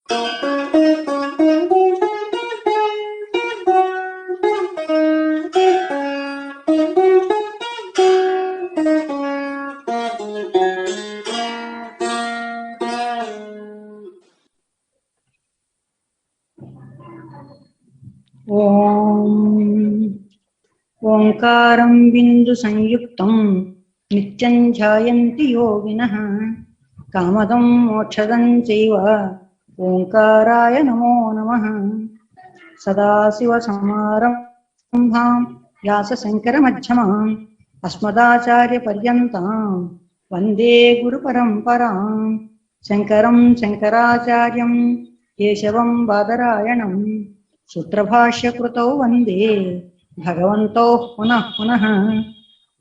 ఓంకారం బిందు సంయుక్తం నిత్యం ధ్యాయంతి యోగినః కామదం మోక్షదం చైవ ఓంకారాయ నమో నమః. సదాశివసమారంభాం వ్యాసశంకరమధ్యమాం అస్మదాచార్యపర్యంతాం వందే గురుపరంపరాం. శంకరం శంకరాచార్యం కేశవం బాదరాయణం సూత్రభాష్యకృతౌ వందే భగవంతో పునః పునః.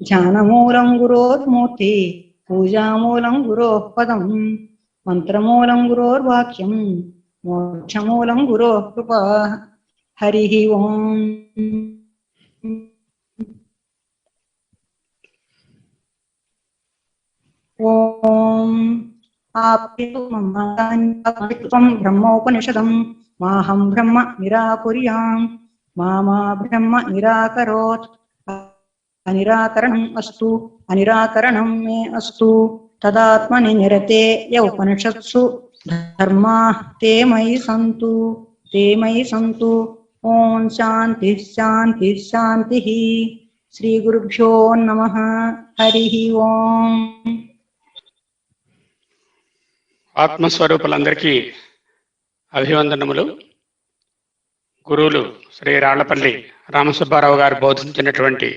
ధ్యానమూలం గురోర్మూర్తి పూజామూలం గురోః పదం మంత్రమూలం గురోర్వాక్యం మోక్షమూలం గురోః కృపా. హరి ఓం. ఓం ఆప్యం బ్రహ్మోపనిషదం మాహం బ్రహ్మ నిరాకుర్యాం మామా బ్రహ్మ నిరాకరోత్. అనిరాకరణం అస్తు అనిరాకరణం మే అస్తు తదాత్మని నిరతే య ఉపనిషత్సు ధర్మాః తే మయి సంతు తే మయి సంతు. ఓం శాంతి శాంతి శాంతి. శ్రీ గురుభ్యో నమః. హరి ఓం. ఆత్మస్వరూపులందరికీ అభివందనములు. గురువులు శ్రీ రాళ్లపల్లి రామసుబ్బారావు గారు బోధించినటువంటి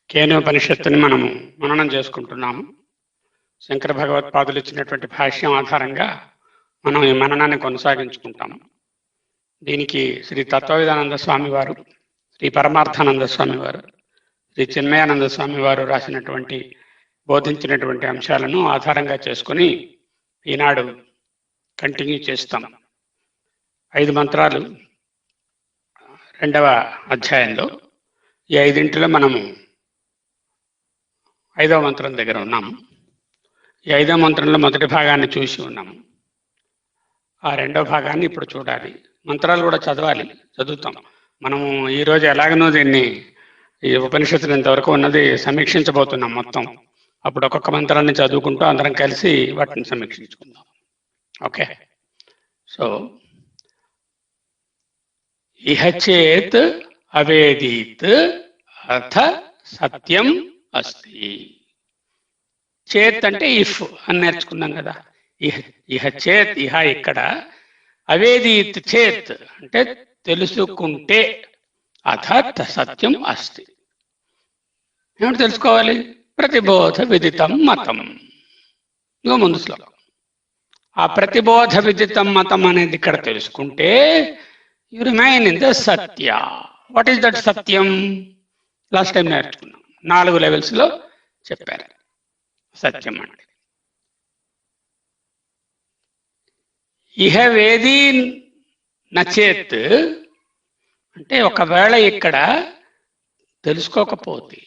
కేనోపనిషత్తుని మనము మననం చేసుకుంటున్నాము. శంకర భగవత్పాదులు ఇచ్చినటువంటి భాష్యం ఆధారంగా మనం ఈ మననాన్ని కొనసాగించుకుంటాము. దీనికి శ్రీ తత్వవిధానంద స్వామి వారు, శ్రీ పరమార్థానంద స్వామి వారు, శ్రీ చిన్మయానంద స్వామి వారు రాసినటువంటి బోధించినటువంటి అంశాలను ఆధారంగా చేసుకొని ఈనాడు కంటిన్యూ చేస్తాం. 5 మంత్రాలు 2వ అధ్యాయంలో ఈ 5 మనము 5వ మంత్రం దగ్గర ఉన్నాము. ఈ 5వ మంత్రంలో మొదటి భాగాన్ని చూసి ఉన్నాము. ఆ 2వ భాగాన్ని ఇప్పుడు చూడాలి. మంత్రాలు కూడా చదువుతాం. మనము ఈరోజు ఎలాగనో దీన్ని ఈ ఉపనిషత్తులు ఇంతవరకు ఉన్నది సమీక్షించబోతున్నాం మొత్తం. అప్పుడు ఒక్కొక్క మంత్రాన్ని చదువుకుంటూ అందరం కలిసి వాటిని సమీక్షించుకుందాం. ఓకే. సో ఇహ చేత్ అవేదీత్ అథ సత్యం అస్తి. చేత్ అంటే ఇఫ్ అని నేర్చుకున్నాం కదా. ఇహ చేత్, ఇహ ఇక్కడ, అవేదీత్ చేత్ అంటే తెలుసుకుంటే, అథ సత్యం అస్తి. ఏమిటి తెలుసుకోవాలి? ప్రతిబోధ విదితం మతం. ఇగో ముందు శ్లోకం. ఆ ప్రతిబోధ విదితం మతం అనేది ఇక్కడ తెలుసుకుంటే you remain in the Satya. What is that Satyam? Last time నేర్చుకున్నాం. 4 లెవెల్స్లో చెప్పారు సత్యం అంటే. ఇహ వేది నచేత్ అంటే ఒకవేళ ఇక్కడ తెలుసుకోకపోతే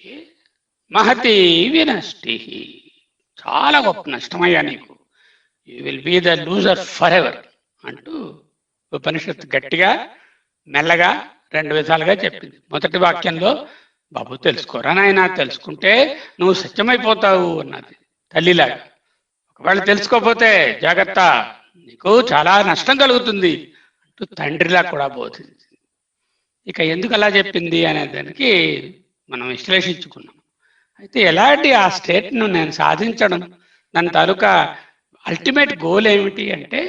మహతి వినష్టి, చాలా గొప్ప నష్టమయ్యా నీకు. You will be the loser forever అంటూ ఉపనిషత్తు గట్టిగా మెల్లగా 2 విధాలుగా చెప్పింది. మొదటి వాక్యంలో బాబు తెలుసుకోరా నాయన, తెలుసుకుంటే నువ్వు సత్యమైపోతావు అన్నది తల్లిలాగా. ఒకవేళ తెలుసుకోకపోతే జాగ్రత్త, నీకు చాలా నష్టం కలుగుతుంది అంటూ తండ్రిలా కూడా బోధించింది. ఇక ఎందుకు అలా చెప్పింది అనే దానికి మనం విశ్లేషించుకున్నాం. అయితే ఎలాంటి ఆ స్టేట్ను నేను సాధించడం, దాని తాలూకా అల్టిమేట్ గోల్ ఏమిటి అంటే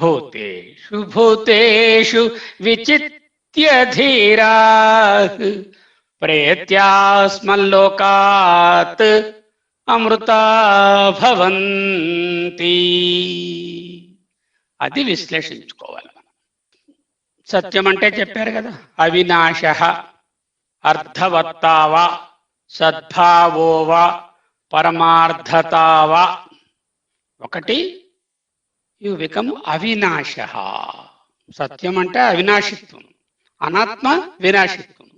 భూతేషు భూతేషు విచిత్య ధీరా ప్రేత్యాస్మల్లోకాత్ అమృతా భవంతి. అది విశ్లేషించుకోవాలి. సత్యం అంటే చెప్పారు కదా, అవినాశ అర్థవత్తావా సద్భావోవా పరమార్థతావా. ఒకటి, యు బికమ్ అవినాశ. సత్యం అంటే అవినాశిత్వం, అనాత్మ వినాశిత్వం.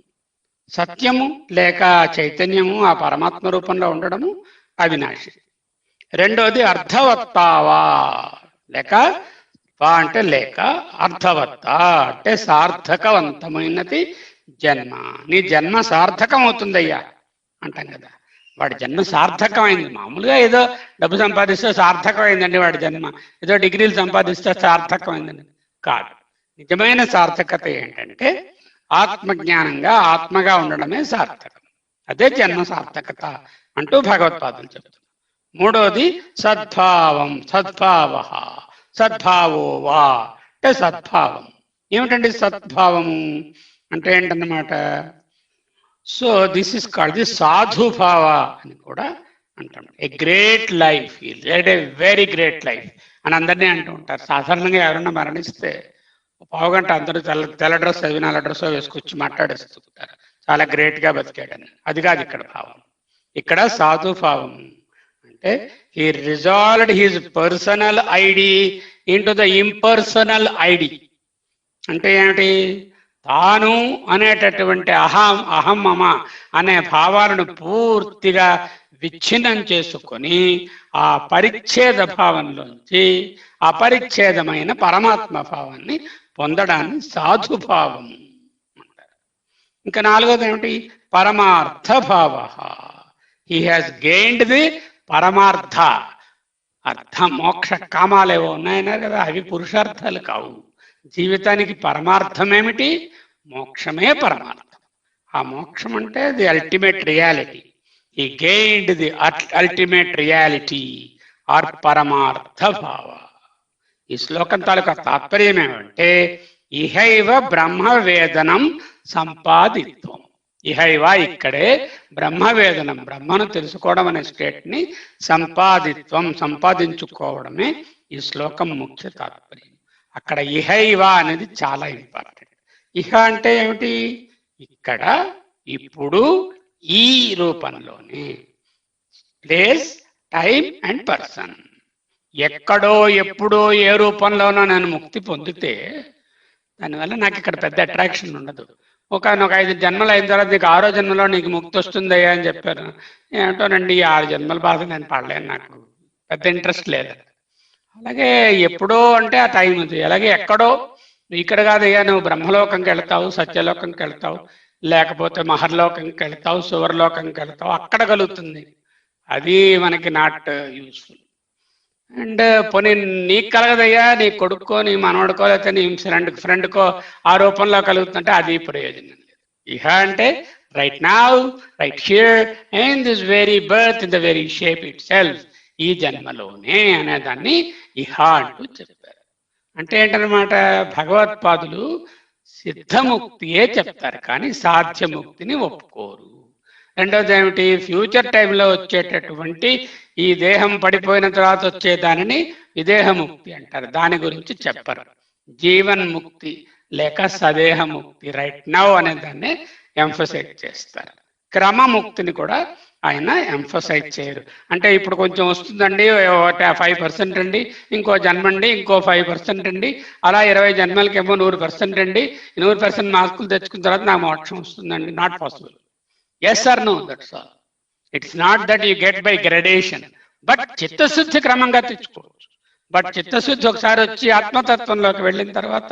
సత్యము లేక చైతన్యము ఆ పరమాత్మ రూపంలో ఉండడము అవినాశి. రెండోది అర్థవత్తావా లేక వా అంటే లేక, అర్థవత్త అంటే సార్థకవంతమైనది జన్మ. నీ జన్మ సార్థకం అవుతుందయ్యా అంటాం కదా. వాడి జన్మ సార్థకమైంది. మామూలుగా ఏదో డబ్బు సంపాదిస్తే సార్థకమైందండి వాడి జన్మ, ఏదో డిగ్రీలు సంపాదిస్తే సార్థకమైందండి కాదు. నిజమైన సార్థకత ఏంటంటే ఆత్మజ్ఞానంగా ఆత్మగా ఉండడమే సార్థకం. అదే జన్మ సార్థకత అంటూ భగవత్పాదులు చెప్తున్నారు. మూడోది సద్భావం, సద్భావ, సద్భావో వా అంటే సద్భావం. ఏమిటండి సద్భావము అంటే ఏంటన్నమాట? So this is called the sadhubhava అని కూడా అంటాం. A great life, he led a very great life అని అందరినీ అంటూ ఉంటారు. సాధారణంగా ఎవరైనా మరణిస్తే పావుగంట అందరూ తెల్ల డ్రెస్, అది నల్ల డ్రెస్ వేసుకొచ్చి మాట్లాడేస్తుంటారు, చాలా గ్రేట్ గా బతికాడని. అది కాదు ఇక్కడ భావం. ఇక్కడ సాధుభావం అంటే he resolved his personal ID into the impersonal ID. అంటే ఏమిటి? తాను అనేటటువంటి అహం మమ అనే భావాలను పూర్తిగా విచ్ఛిన్నం చేసుకొని ఆ పరిచ్ఛేద భావంలోంచి అపరిచ్ఛేదమైన పరమాత్మ భావాన్ని పొందడాన్ని సాధుభావం అంటారు. ఇంకా నాలుగోది ఏమిటి? పరమార్థ భావ. హీ హాజ్ గెయిన్డ్ ది పరమార్థ. అర్థ మోక్ష కామాలేవో ఉన్నాయన్నారు కదా, అవి పురుషార్థాలు కావు. జీవితానికి పరమార్థం ఏమిటి? మోక్షమే పరమార్థం. ఆ మోక్షం అంటే the ultimate reality. He gained the ultimate reality or paramartha bhava. ఈ శ్లోకం తాలూకా తాత్పర్యం ఏమంటే ఇహైవ బ్రహ్మవేదనం సంపాదిత్వం. ఇహైవ ఇక్కడే బ్రహ్మవేదనం, బ్రహ్మను తెలుసుకోవడం అనే స్టేట్ ని సంపాదిత్వం సంపాదించుకోవడమే ఈ శ్లోకం ముఖ్య తాత్పర్యం. అక్కడ ఇహైవ అనేది చాలా ఇంపార్టెంట్. ఇహ అంటే ఏమిటి? ఇక్కడ, ఇప్పుడు, ఈ రూపంలోనే. Place, time and person. ఎక్కడో ఎప్పుడో ఏ రూపంలోనో నేను ముక్తి పొందితే దానివల్ల నాకు ఇక్కడ పెద్ద అట్రాక్షన్ ఉండదు. ఒక 5 జన్మలు అయిన తర్వాత నీకు 6వ జన్మలో నీకు ముక్తి వస్తుందయ్యా అని చెప్పారు. ఏమిటోనండి, ఈ 6 జన్మల బాధ నేను పడలేను, నాకు పెద్ద ఇంట్రెస్ట్ లేదు. అలాగే ఎప్పుడో అంటే ఆ టైం ఉంది. అలాగే ఎక్కడో, ఇక్కడ కాదయ్యా నువ్వు బ్రహ్మలోకంకి వెళ్తావు, సత్యలోకంకి వెళ్తావు, లేకపోతే మహర్లోకంకి వెళ్తావు, సువర్లోకంకి వెళ్తావు, అక్కడ కలుగుతుంది. అది మనకి నాట్ యూస్ఫుల్. అండ్ పోనీ నీకు కలగదయ్యా, నీ కొడుక్కో, నీ మనవడుకో, లేకపోతే నీ ఫ్రెండ్కో ఆ రూపంలో కలుగుతుంటే అది ప్రయోజనం లేదు. ఇహ అంటే right now, right here, in this very birth, in the very shape it self, ఈ జన్మలోనే అనేదాన్ని ఇహ అంటూ చెప్పారు. అంటే ఏంటన్నమాట? భగవత్పాదులు సిద్ధముక్తియే చెప్తారు కానీ సాధ్యముక్తిని ఒప్పుకోరు. రెండోది ఏమిటి? ఫ్యూచర్ టైంలో వచ్చేటటువంటి ఈ దేహం పడిపోయిన తర్వాత వచ్చే దానిని విదేహముక్తి అంటారు, దాని గురించి చెప్పరు. జీవన్ముక్తి లేక సదేహముక్తి, రైట్ నౌ అనే దాన్ని ఎంఫసైజ్ చేస్తారు. క్రమముక్తిని కూడా ఆయన ఎంఫసైజ్ చేయరు. అంటే ఇప్పుడు కొంచెం వస్తుందండి, 5% అండి, ఇంకో జన్మండి, ఇంకో 5% అండి, అలా 20 జన్మలకేమో 100% అండి, 100% మార్కులు తెచ్చుకున్న తర్వాత నాకు మోక్షం వస్తుందండి. Not possible. Yes or no, that's all. It's not that you get by gradation, but చిత్తశుద్ధి క్రమంగా తెచ్చుకోవచ్చు. బట్ చిత్తశుద్ధి ఒకసారి వచ్చి ఆత్మతత్వంలోకి వెళ్ళిన తర్వాత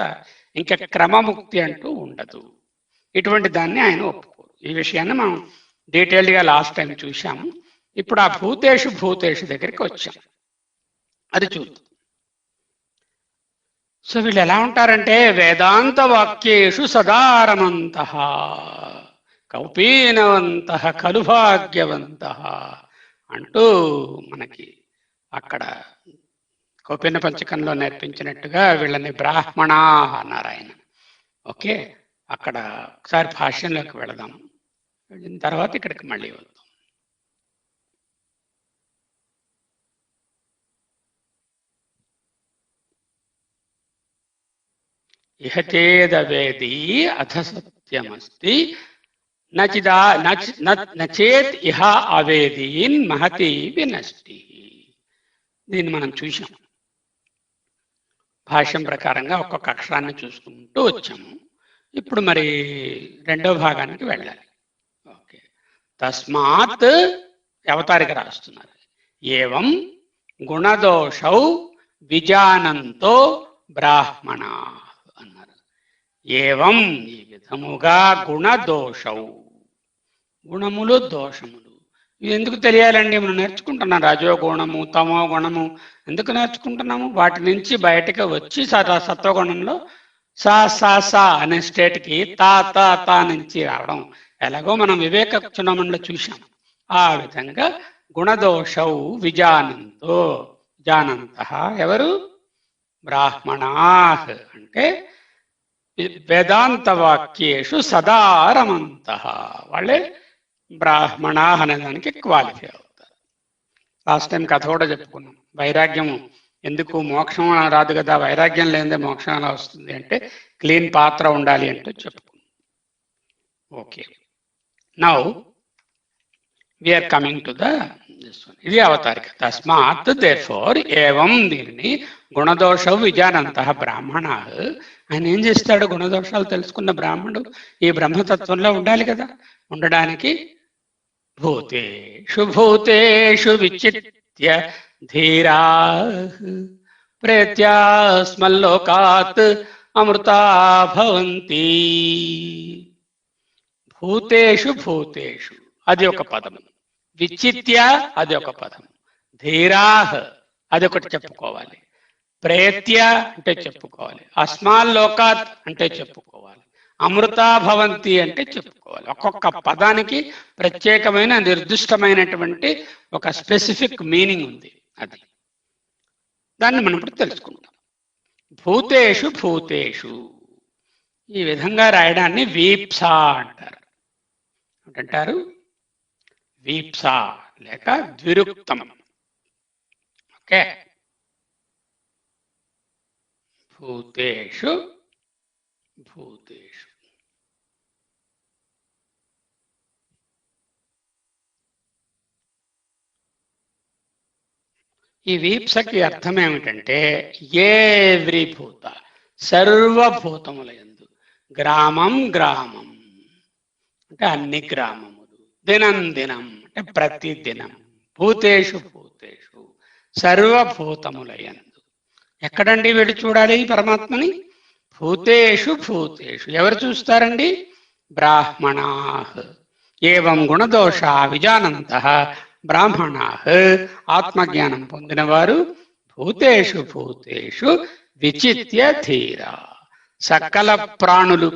ఇంకా క్రమముక్తి అంటూ ఉండదు. ఇటువంటి దాన్ని ఆయన ఒప్పుకోరు. ఈ విషయాన్ని మనం డీటెయిల్డ్గా లాస్ట్ టైం చూశాము. ఇప్పుడు ఆ భూతేషు దగ్గరికి వచ్చాం, అది చూద్దాం. సో వీళ్ళు ఎలా ఉంటారంటే వేదాంత వాక్యేషు సదారమంతః కౌపీనవంతః ఖలు భాగ్యవంతః అంటూ మనకి అక్కడ కౌపీన పంచకంలో నేర్పించినట్టుగా వీళ్ళని బ్రాహ్మణా అన్నారు ఆయన. ఓకే, అక్కడ ఒకసారి భాష్యంలోకి వెళదాం, వెళ్ళిన తర్వాత ఇక్కడికి మళ్ళీ వద్దాం. ఇహ చేదవేది అథ సత్యమస్తి నచేత్ ఇహ అవేదీన్ మహతి వినష్టి. దీన్ని మనం చూసాం. భాష్యం ప్రకారంగా ఒక్కొక్క అక్షరాన్ని చూసుకుంటూ వచ్చాము. ఇప్పుడు మరి రెండో భాగానికి వెళ్ళాలి. ఓకే, తస్మాత్ అవతారిక రాస్తున్నారు. ఏవం గుణదోషౌ విజానంతో బ్రాహ్మణ అన్నారు. ఏవం ఈ విధముగా గుణదోషౌ, గుణములు దోషములు ఇవి ఎందుకు తెలియాలండి? మనం నేర్చుకుంటున్నాం రజో గుణము తమో గుణము ఎందుకు నేర్చుకుంటున్నాము? వాటి నుంచి బయటకు వచ్చి సత్వగుణంలో సా సా సా అనే స్టేట్కి తా తా తా నుంచి రావడం ఎలాగో మనం వివేక చుణమంలో చూశాం. ఆ విధంగా గుణదోషౌ విజానంతో, జానంత ఎవరు? బ్రాహ్మణాః అంటే వేదాంత వాక్యేషు సదారమంత, వాళ్ళే బ్రాహ్మణా అనే దానికి క్వాలిఫై అవుతారు. లాస్ట్ టైం కథ కూడా చెప్పుకున్నాం. వైరాగ్యము ఎందుకు మోక్షం రాదు కదా, వైరాగ్యం లేదే మోక్షం ఎలా వస్తుంది అంటే క్లీన్ పాత్ర ఉండాలి అంటే చెప్పుకున్నాం. Okay, now we're coming to the ఇది అవతారిక. తస్మాత్ దేర్ఫోర్ ఏవం, దీనిని గుణదోష విజానంత బ్రాహ్మణ, ఆయన ఏం చేస్తాడు? గుణదోషాలు తెలుసుకున్న బ్రాహ్మణుడు ఈ బ్రహ్మతత్వంలో ఉండాలి కదా. ఉండడానికి భూతేషు భూతేషు విచిత్య ధీరా ప్రేత్యాస్మల్లోకాత్ అమృతా భవంతి. భూతేషు భూతేషు అది ఒక పదం, విచిత్య అది ఒక పదం, ధీరాహ్ అది ఒకటి చెప్పుకోవాలి, ప్రేత్య అంటే చెప్పుకోవాలి, అస్మాల్లోకాత్ అంటే చెప్పుకోవాలి, అమృతా భవంతి అంటే చెప్పుకోవాలి. ఒక్కొక్క పదానికి ప్రత్యేకమైన నిర్దిష్టమైనటువంటి ఒక స్పెసిఫిక్ మీనింగ్ ఉంది. అది దాన్ని మనం ఇప్పుడు తెలుసుకుంటాం. భూతేషు భూతేషు ఈ విధంగా రాయడాన్ని వీప్సా అంటారు. అంటారు వీప్సా లేక ద్విరుక్తం. ఓకే, భూతేషు భూతేషు. ఈ వీప్సకి అర్థం ఏమిటంటే ఏవ్రీ భూత, సర్వభూతముల యందు, గ్రామం గ్రామం అంటే అన్ని గ్రామములు, దినం దినం అంటే ప్రతి దినం, భూతేషు భూతేషు సర్వభూతముల యందు. ఎక్కడండి వెళ్ళి చూడాలి పరమాత్మని? భూతేషు భూతేషు. ఎవరు చూస్తారండి? బ్రాహ్మణాః. ఏవం గుణదోష విజానంతః బ్రాహ్మణాః, ఆత్మజ్ఞానం పొందినవారు భూతేషు భూతేషు విచిత్య ధీరా. సకల ప్రాణులు,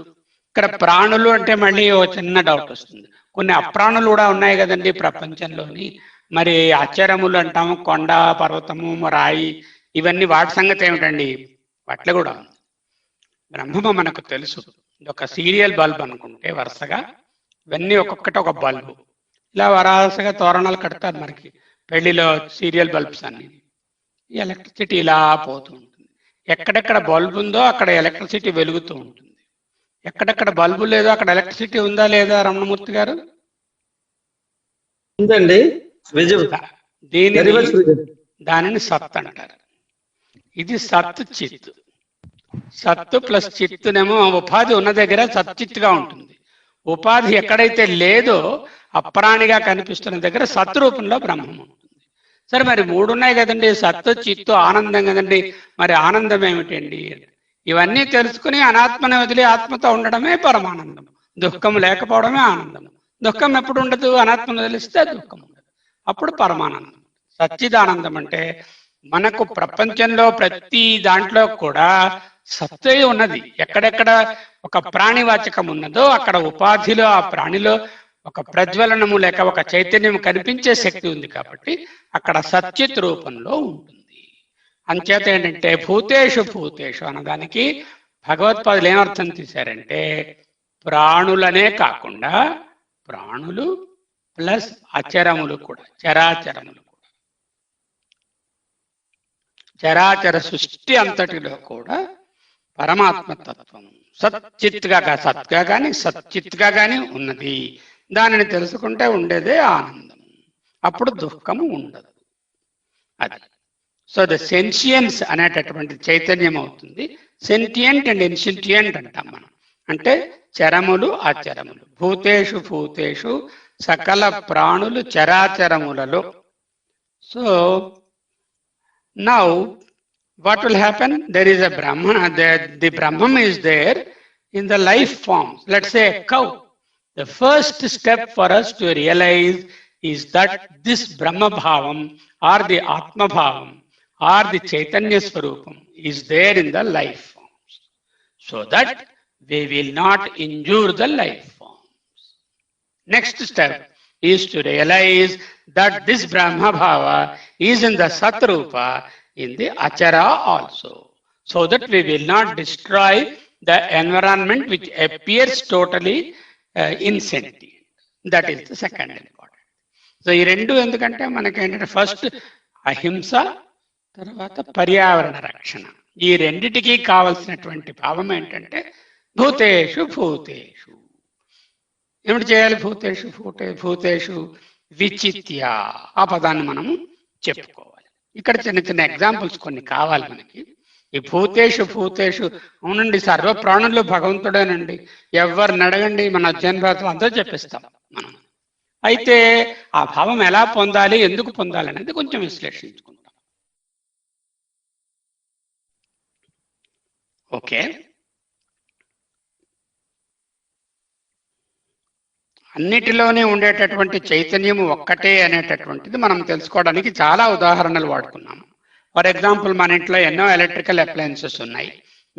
ఇక్కడ ప్రాణులు అంటే మళ్ళీ ఓ చిన్న డౌట్ వస్తుంది. కొన్ని అప్రాణులు కూడా ఉన్నాయి కదండి ప్రపంచంలోని. మరి ఆచారములు అంటాము, కొండ పర్వతము రాయి, ఇవన్నీ వాటి సంగతి ఏమిటండి? వాటిలో కూడా ఉంది. బ్రహ్మము మనకు తెలుసు. ఒక సీరియల్ బల్బ్ అనుకుంటే వరుసగా ఇవన్నీ ఒక్కొక్కటి ఒక బల్బు, ఇలా వరుసగా తోరణాలు కడతారు మనకి పెళ్లిలో సీరియల్ బల్బ్స్ అన్ని. ఈ ఎలక్ట్రిసిటీ ఇలా పోతూ ఉంటుంది. ఎక్కడెక్కడ బల్బు ఉందో అక్కడ ఎలక్ట్రిసిటీ వెలుగుతూ ఉంటుంది. ఎక్కడెక్కడ బల్బు లేదో అక్కడ ఎలక్ట్రిసిటీ ఉందా లేదా రమణమూర్తి గారు? ఉందండి. దానిని సత్ అంటారు. ఇది సత్ చిత్. సత్తు ప్లస్ చిత్తునేమో ఉపాధి ఉన్న దగ్గర సచ్చిత్తుగా ఉంటుంది. ఉపాధి ఎక్కడైతే లేదో అప్రాణిగా కనిపిస్తున్న దగ్గర సత్ రూపంలో బ్రహ్మం ఉంటుంది. సరే, మరి మూడు ఉన్నాయి కదండి, సత్తు చిత్తు ఆనందం కదండి. మరి ఆనందం ఏమిటండి? ఇవన్నీ తెలుసుకుని అనాత్మని వదిలి ఆత్మతో ఉండడమే పరమానందం. దుఃఖం లేకపోవడమే ఆనందం. దుఃఖం ఎప్పుడు ఉండదు? అనాత్మను వదిలిస్తే దుఃఖం ఉండదు. అప్పుడు పరమానందం. సచ్చిదానందం అంటే మనకు ప్రపంచంలో ప్రతి దాంట్లో కూడా సత్తే ఉన్నది. ఎక్కడెక్కడ ఒక ప్రాణివాచకం ఉన్నదో అక్కడ ఉపాధిలో ఆ ప్రాణిలో ఒక ప్రజ్వలనము లేక ఒక చైతన్యం కనిపించే శక్తి ఉంది. కాబట్టి అక్కడ సచ్చిత్ రూపంలో ఉంటుంది. అంచేత ఏంటంటే భూతేషు భూతేషు అన్నదానికి భగవత్పాదులు ఏమర్థం తీశారంటే ప్రాణులనే కాకుండా ప్రాణులు ప్లస్ అచరములు కూడా, చరాచరములు కూడా, చరాచర సృష్టి అంతటిలో కూడా పరమాత్మ తత్వం సచ్చిత్గా సత్గా కానీ సచ్చిత్గా కానీ ఉన్నది. దానిని తెలుసుకుంటే ఉండేదే ఆనందం. అప్పుడు దుఃఖము ఉండదు. అది సో ద సెన్షియన్స్ అనేటటువంటి చైతన్యం అవుతుంది. సెంటియంట్ అండ్ ఇన్సెంటియంట్ అంటాం మనం. అంటే చరములు అచరములు. భూతేషు భూతేషు సకల ప్రాణులు చరాచరములలో. So now what will happen? There is a Brahman, the Brahman is there in the life forms. Let's say a cow. The first step for us to realize is that this Brahma Bhavam or the Atma Bhavam or the Chaitanya Swarupam is there in the life forms, so that we will not injure the life forms. Next step is to realize that this Brahma Bhava is in the Satrupa, in the Achara also, so that we will not destroy the environment which appears totally insentient. That is the second important. So ఈ రెండు ఎందుకంటే మనకి ఏంటంటే first అహింస, తర్వాత పర్యావరణ రక్షణ, ఈ రెండిటికి కావలసినటువంటి భావం ఏంటంటే భూతేషు భూతేషు. ఏమిటి చేయాలి? భూతేషు భూతేషు విచిత్య, ఆ పదాన్ని మనము చెప్పుకోవాలి. ఇక్కడ చిన్న చిన్న ఎగ్జాంపుల్స్ కొన్ని కావాలి మనకి. ఈ భూతేషు భూతేషు, అవునండి సర్వ ప్రాణులు భగవంతుడేనండి, ఎవరిని అడగండి మన అధ్యయన భారతం అంతా చెప్పిస్తాం మనం. అయితే ఆ భావం ఎలా పొందాలి, ఎందుకు పొందాలి అనేది కొంచెం విశ్లేషించుకుంటాం. ఓకే, అన్నిటిలోనే ఉండేటటువంటి చైతన్యము ఒక్కటే అనేటటువంటిది మనం తెలుసుకోవడానికి చాలా ఉదాహరణలు వాడుకున్నాము. ఫర్ ఎగ్జాంపుల్, మన ఇంట్లో ఎన్నో ఎలక్ట్రికల్ అప్లయన్సెస్ ఉన్నాయి.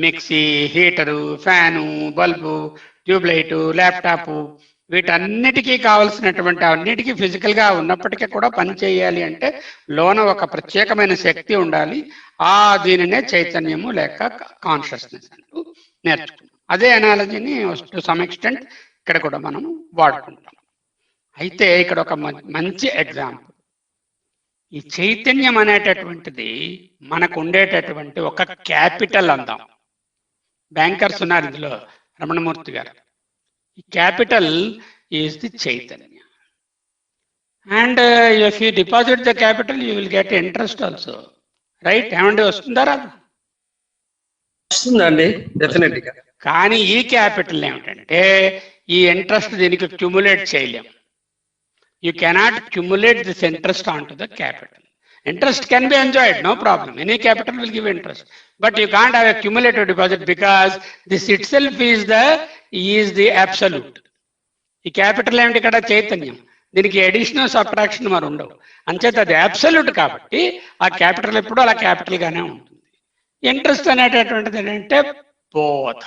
Mixie, heater, fan, bulb, tubelight, laptop, వీటన్నిటికీ కావలసినటువంటి అన్నిటికీ ఫిజికల్గా ఉన్నప్పటికీ కూడా పని చేయాలి అంటే లోన ఒక ప్రత్యేకమైన శక్తి ఉండాలి. దీనినే చైతన్యము లేక కాన్షియస్నెస్ అంటూ నేర్చుకున్నాం. అదే అనాలజీని టు సమ్ ఎక్స్టెంట్ ఇక్కడ కూడా మనం వాడుకుంటాం. అయితే ఇక్కడ ఒక మంచి ఎగ్జాంపుల్, ఈ చైతన్యం అనేటటువంటిది మనకు ఉండేటటువంటి ఒక క్యాపిటల్ అందాం. బ్యాంకర్స్ ఉన్నారు ఇందులో, రమణమూర్తి గారు. ఈ capital is the Chaitanya. And if you deposit the capital you will get interest also, right? ఏమండి, వస్తుందా రాదు? వస్తుందండి, డెఫినెట్గా. కానీ ఈ క్యాపిటల్ ఏమిటంటే ఈ ఇంట్రెస్ట్ దీనికి క్యుములేట్ చేయలేం. You cannot cumulate this interest onto the capital. Interest can be enjoyed, no problem. Any capital will give interest. But you can't have a cumulative deposit because this itself is the absolute. ఈ capital ఏమిటి? ఇక్కడ చైతన్యం. దీనికి addition subtraction మరి ఉండవు. అంచేత అది absolute కాబట్టి ఆ క్యాపిటల్ ఎప్పుడు అలా క్యాపిటల్ గానే ఉంటుంది. ఇంట్రెస్ట్ అనేటటువంటిది ఏంటంటే బోధ.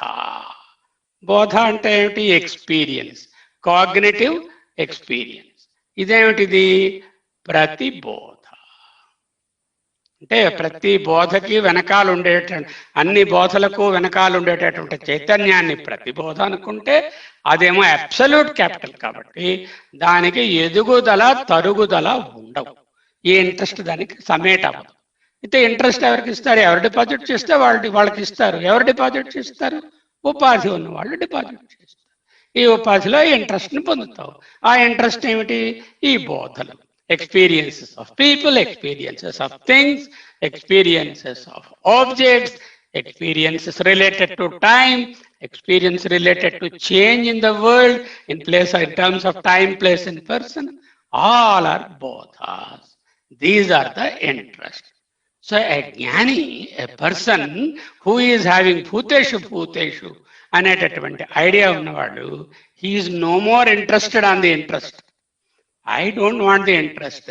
బోధ అంటే ఏమిటి? Experience, cognitive experience. ఇదేమిటిది? ప్రతిబోధ. అంటే ప్రతి బోధకి వెనకాల ఉండేటువంటి, అన్ని బోధలకు వెనకాల ఉండేటటువంటి చైతన్యాన్ని ప్రతిబోధ అనుకుంటే అదేమో అబ్సల్యూట్ క్యాపిటల్ కాబట్టి దానికి ఎదుగుదల తరుగుదల ఉండవు. ఈ ఇంట్రెస్ట్ దానికి సమేట్ అవ్వదు. అయితే ఇంట్రెస్ట్ ఎవరికి ఇస్తారు? ఎవరు డిపాజిట్ చేస్తే వాళ్ళకి ఇస్తారు. ఎవరు డిపాజిట్ చేస్తారు? ఉపాధి ఉన్న వాళ్ళు డిపాజిట్ చేస్తారు. ఈ ఉపాధిలో ఇంట్రెస్ట్ని పొందుతావు. ఆ ఇంట్రెస్ట్ ఏమిటి? ఈ బోధలు, experiences of people, experiences of things, experiences of objects, experiences related to time, experience related to change in the world in place, in terms of time, place and person, all are bodhas. These are the interests. So a jnani, a person who is having bhuteshu అనేటటువంటి idea ఉన్నవాడు, he is no more interested on the interest. I don't want the interest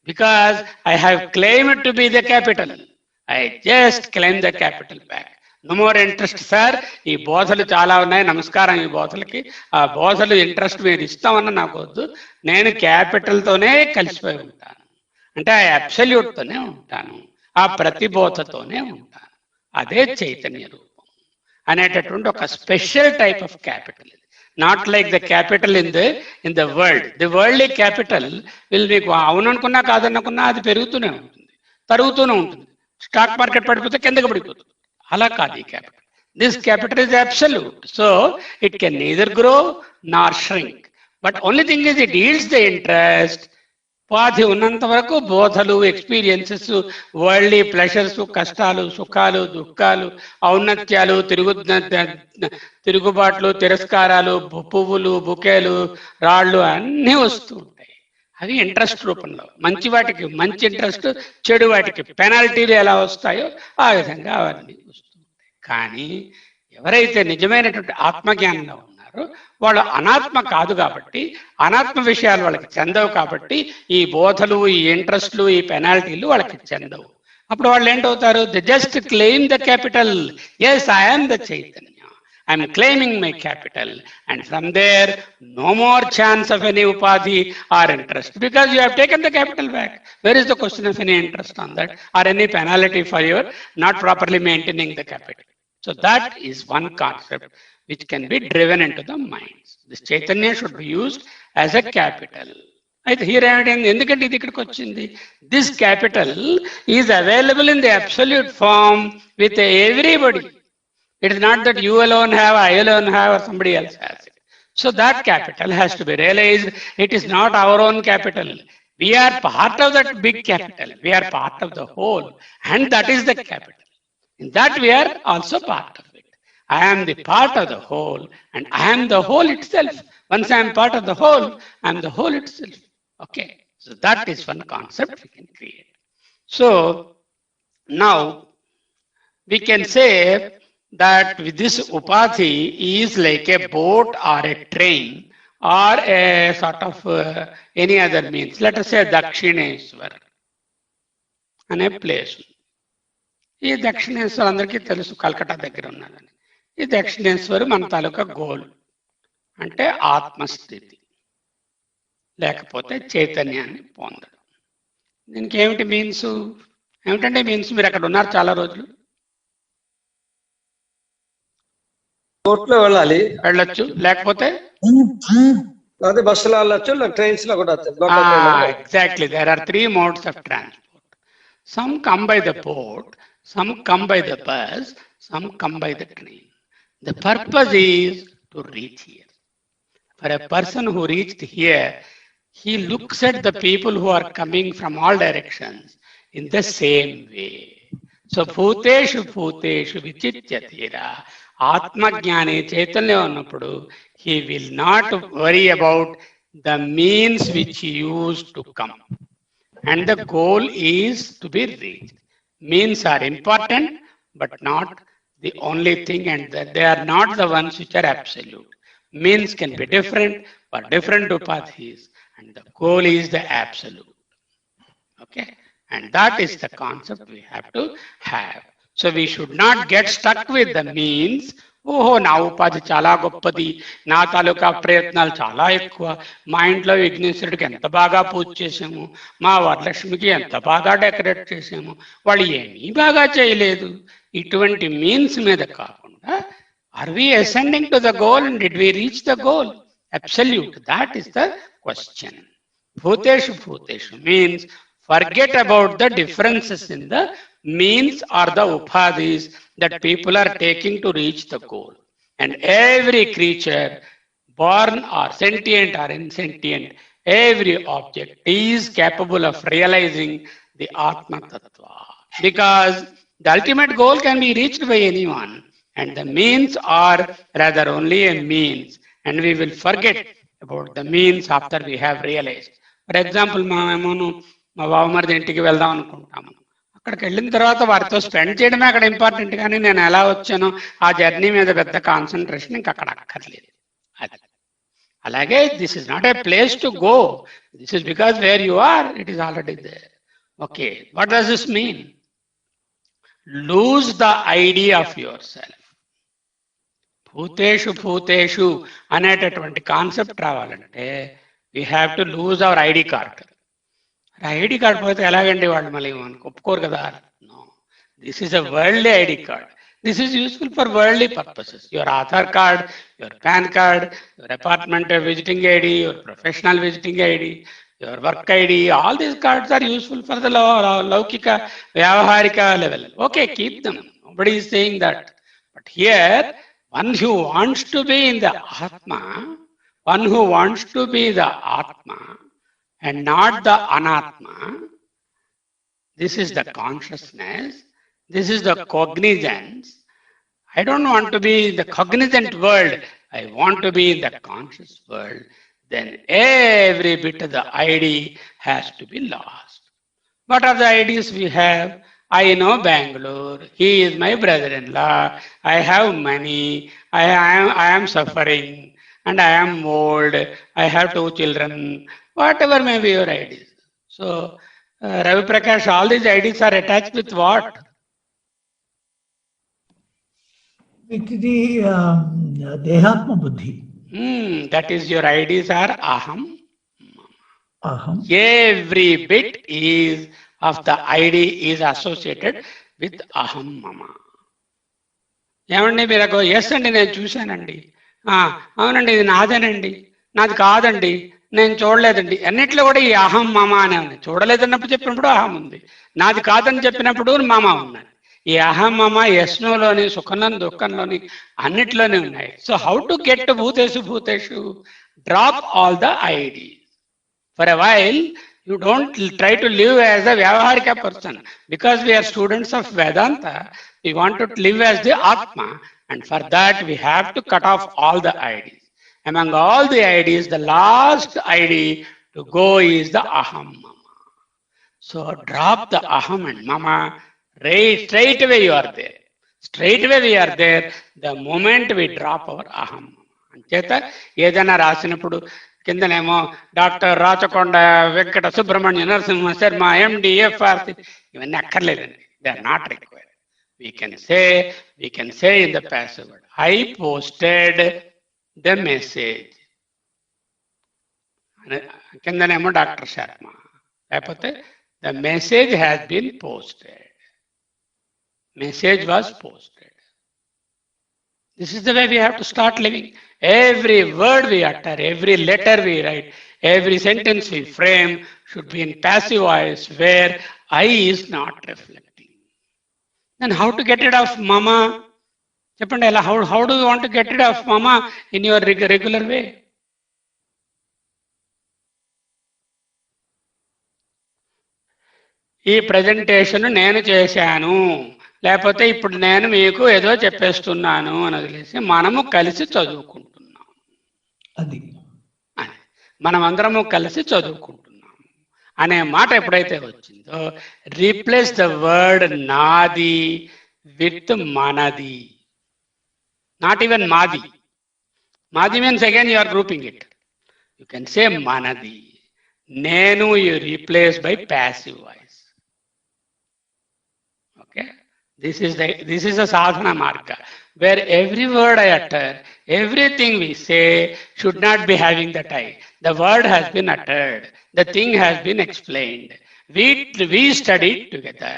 because I have claimed to be the capital. I just claim the capital back. No more interest, sir. ఈ బోధలు చాలా ఉన్నాయి, నమస్కారం. ఈ బోధలకి ఆ బోధలు interest మీరు ఇస్తామన్న నాకు వద్దు. నేను క్యాపిటల్తోనే కలిసిపోయి ఉంటాను. అంటే ఆ అబ్సల్యూట్తోనే ఉంటాను, ఆ ప్రతిబోధతోనే ఉంటాను. అదే చైతన్య రూపం అనేటటువంటి ఒక special type of capital. Not like the capital in the world. The worldly capital వీళ్ళు మీకు అవుననుకున్నా కాదనుకున్నా అది పెరుగుతూనే ఉంటుంది, తరుగుతూనే ఉంటుంది. స్టాక్ మార్కెట్ పడిపోతే కిందకి పడిపోతుంది. అలా కాదు ఈ capital. This capital is absolute. So it can neither grow nor shrink. But only thing is it yields the interest. ఉపాధి ఉన్నంత వరకు బోధలు, ఎక్స్పీరియన్సెస్, వరల్డ్లీ ప్లెషర్స్, కష్టాలు, సుఖాలు, దుఃఖాలు, ఔన్నత్యాలు, తిరుగుబాట్లు, తిరస్కారాలు, పువ్వులు, బుకేలు, రాళ్ళు అన్నీ వస్తూ ఉంటాయి. అవి ఇంట్రెస్ట్ రూపంలో, మంచి వాటికి మంచి ఇంట్రెస్ట్, చెడు వాటికి పెనాల్టీలు ఎలా వస్తాయో ఆ విధంగా అవన్నీ వస్తూ ఉంటాయి. కానీ ఎవరైతే నిజమైనటువంటి ఆత్మజ్ఞానంలో ఉన్నారో వాళ్ళు అనాత్మ కాదు కాబట్టి, అనాత్మ విషయాలు వాళ్ళకి చెందవు కాబట్టి ఈ బోధలు, ఈ ఇంట్రెస్ట్లు, ఈ పెనాల్టీలు వాళ్ళకి చెందవు. అప్పుడు వాళ్ళు ఏంటవుతారు? They just claim the capital. Yes, I'm the Chaitanya, I'm claiming my capital, and from there no more chance of any upadhi or interest, because you have taken the capital back. Where is the question of any interest on that or any penalty for your not properly maintaining the capital? So that is one concept which can be driven into the minds. This chaitanya should be used as a capital. అయితే here ఎందుకంటే ఇది ఇక్కడికి వచ్చింది? This capital is available in the absolute form with everybody. It is not that you alone have, I alone have, or somebody else has it. So that capital has to be realized. It is not our own capital. We are part of that big capital. We are part of the whole, and that is the capital. In that we are also part of it. I am the part of the whole, and I am the whole itself. Once I am part of the whole, I am the whole itself. Okay. So that is one concept we can create. So now we can say that with this upadhi is like a boat or a train or a sort of any other means. Let us say Dakshineshwar అనే place. ఈ దక్షిణేశ్వర్ అందరికీ తెలుసు, కలకట్టా దగ్గర ఉన్నదని. ఈ దక్షిణేశ్వర్ మన తాలూకా goal అంటే ఆత్మస్థితి లేకపోతే చైతన్యాన్ని పొందడం. దీనికి ఏమిటి మీన్స్? ఏమిటంటే మీన్స్, మీరు అక్కడ ఉన్నారు చాలా రోజులు, బోట్లో వెళ్ళాలి, వెళ్ళొచ్చు, లేకపోతే అదే బస్సులో వెళ్ళొచ్చు, ట్రైన్స్ లో కూడా. Exactly, there are three modes of transport. Some come by the boat, some come by the bus, some come by the train. The purpose is to reach here. For a person who reached here, he looks at the people who are coming from all directions in the same way. So bhuteshu bhuteshu vichityatira. ఆత్మజ్ఞాని చైతన్యం ఉన్నప్పుడు he will not worry about the means which he used to come, and the goal is to be reached. Means are important but not the only thing, and that they are not the ones which are absolute. Means can be different for different upadhis, and the goal is the absolute. Okay, and that is the concept we have to have. So we should not get stuck with the means. ఓహో, నా ఉపాధి చాలా గొప్పది, నా తాలూకా ప్రయత్నాలు చాలా ఎక్కువ, మా ఇంట్లో విఘ్నేశ్వరుడికి ఎంత బాగా పూజ చేసాము, మా వరలక్ష్మికి ఎంత బాగా డెకరేట్ చేసాము, వాళ్ళు ఏమీ బాగా చేయలేదు. ఇటువంటి మీన్స్ మీద కాకుండా, are we ascending to the goal and did we reach the goal? Absolute, that is the question. భూతేషు భూతేషు means forget about the differences in the means or the upadhis that people are taking to reach the goal. And every creature, born or sentient or insentient, every object is capable of realizing the Atma Tattva. Because the ultimate goal can be reached by anyone, and the means are rather only a means, and we will forget about the means after we have realized. For example, మా బావమరిది ఇంటికి వెళ్దాం అనుకుంటాము. అక్కడికి వెళ్ళిన తర్వాత వారితో spend చేయడమే అక్కడ ఇంపార్టెంట్, కానీ నేను ఎలా వచ్చానో ఆ జర్నీ మీద పెద్ద కాన్సన్ట్రేషన్ ఇంకా అక్కడ అక్కర్లేదు. అది అలాగే this is not a place to go, this is because where you are, it is already there. Okay, what does this mean? Lose the idea of your self. భూతేషు భూతేషు అనేటటువంటి కాన్సెప్ట్ రావాలంటే we have to lose our ID card. ID card పోతే ఎలాగండి, వాళ్ళు మళ్ళీ ఒప్పుకోరు కదా. No, this is a worldly ID card. This is useful for worldly purposes. Your Aadhaar card, your PAN card, your apartment visiting ID, your professional visiting ID, your work ID, all these cards are useful for the laukika, vyavaharika level. Okay, keep them. Nobody is saying that. But here, one who wants to be in the Atma, one who wants to be the Atma, and not the Anatma. This is the consciousness. This is the cognizance. I don't want to be in the cognizant world. I want to be in the conscious world. then every bit of the ID has to be lost. What are the IDs we have? I know Bangalore. He is my brother-in-law. I have money. I am suffering, and I am old. I have 2 children. Whatever may be your IDs. So, Ravi Prakash, all these IDs are attached with what? With the Dehatma Buddhi. That is, your IDs are Aham. Aham. Every bit is of the ID is associated with Aham Mama. ఏమండి మీరు yes అండి నేను చూశానండి, అవునండి ఇది నాదేనండి, నాది కాదండి, నేను చూడలేదండి, అన్నిట్లో కూడా ఈ అహం మమ అనే ఉంది. చూడలేదన్నప్పుడు చెప్పినప్పుడు అహం ఉంది, నాది కాదని చెప్పినప్పుడు మమ ఉన్నది. ఈ అహం మమ యస్నులోని సుఖనం దుఃఖంలోని అన్నిట్లోనే ఉన్నాయి. సో హౌ టు గెట్ భూతేషు భూతేషు? Drop all the ID. For a while, you don't try to live as a Vyavaharika person. Because we are students of Vedanta, we want to live as the Atma. And for that, we have to cut off all the IDs. Among all the IDs, the last ID to go is the Aham Mama. So drop the Aham and Mama. Straight away you are there. Straight away we are there the moment we drop our Aham Mama. అంచేత ఏదైనా రాసినప్పుడు కిందనేమో doctor Rachakonda Venkata Subrahmanya Narasimha Sharma MD FRC ఇవన్నీ అక్కర్లేదండి. They are not required. We can say in the passive word, I posted the message. కిందనేమో doctor Sharma, లేకపోతే the message has been posted, message was posted. This is the way we have to start living. Every word we utter, every letter we write, every sentence we frame should be in passive voice where I is not reflecting. Then how to get rid of mama? Cheppandi, how do you want to get rid of mama in your regular way? ఈ presentation నేను చేశాను, లేకపోతే ఇప్పుడు నేను మీకు ఏదో చెప్పేస్తున్నాను అని వదిలేసి మనము కలిసి చదువుకుంటున్నాం. అది మనం అందరము కలిసి చదువుకుంటున్నాం అనే మాట ఎప్పుడైతే వచ్చిందో, రీప్లేస్ ద వర్డ్ నాది విత్ మనది. నాట్ ఈవెన్ మాది. మాది means again you are grouping it. You can say మనది. నేను you replace by passive voice. Okay. This is a sadhana marga, where every word I utter, everything we say should not be having that I. The word has been uttered, the thing has been explained. We studied together.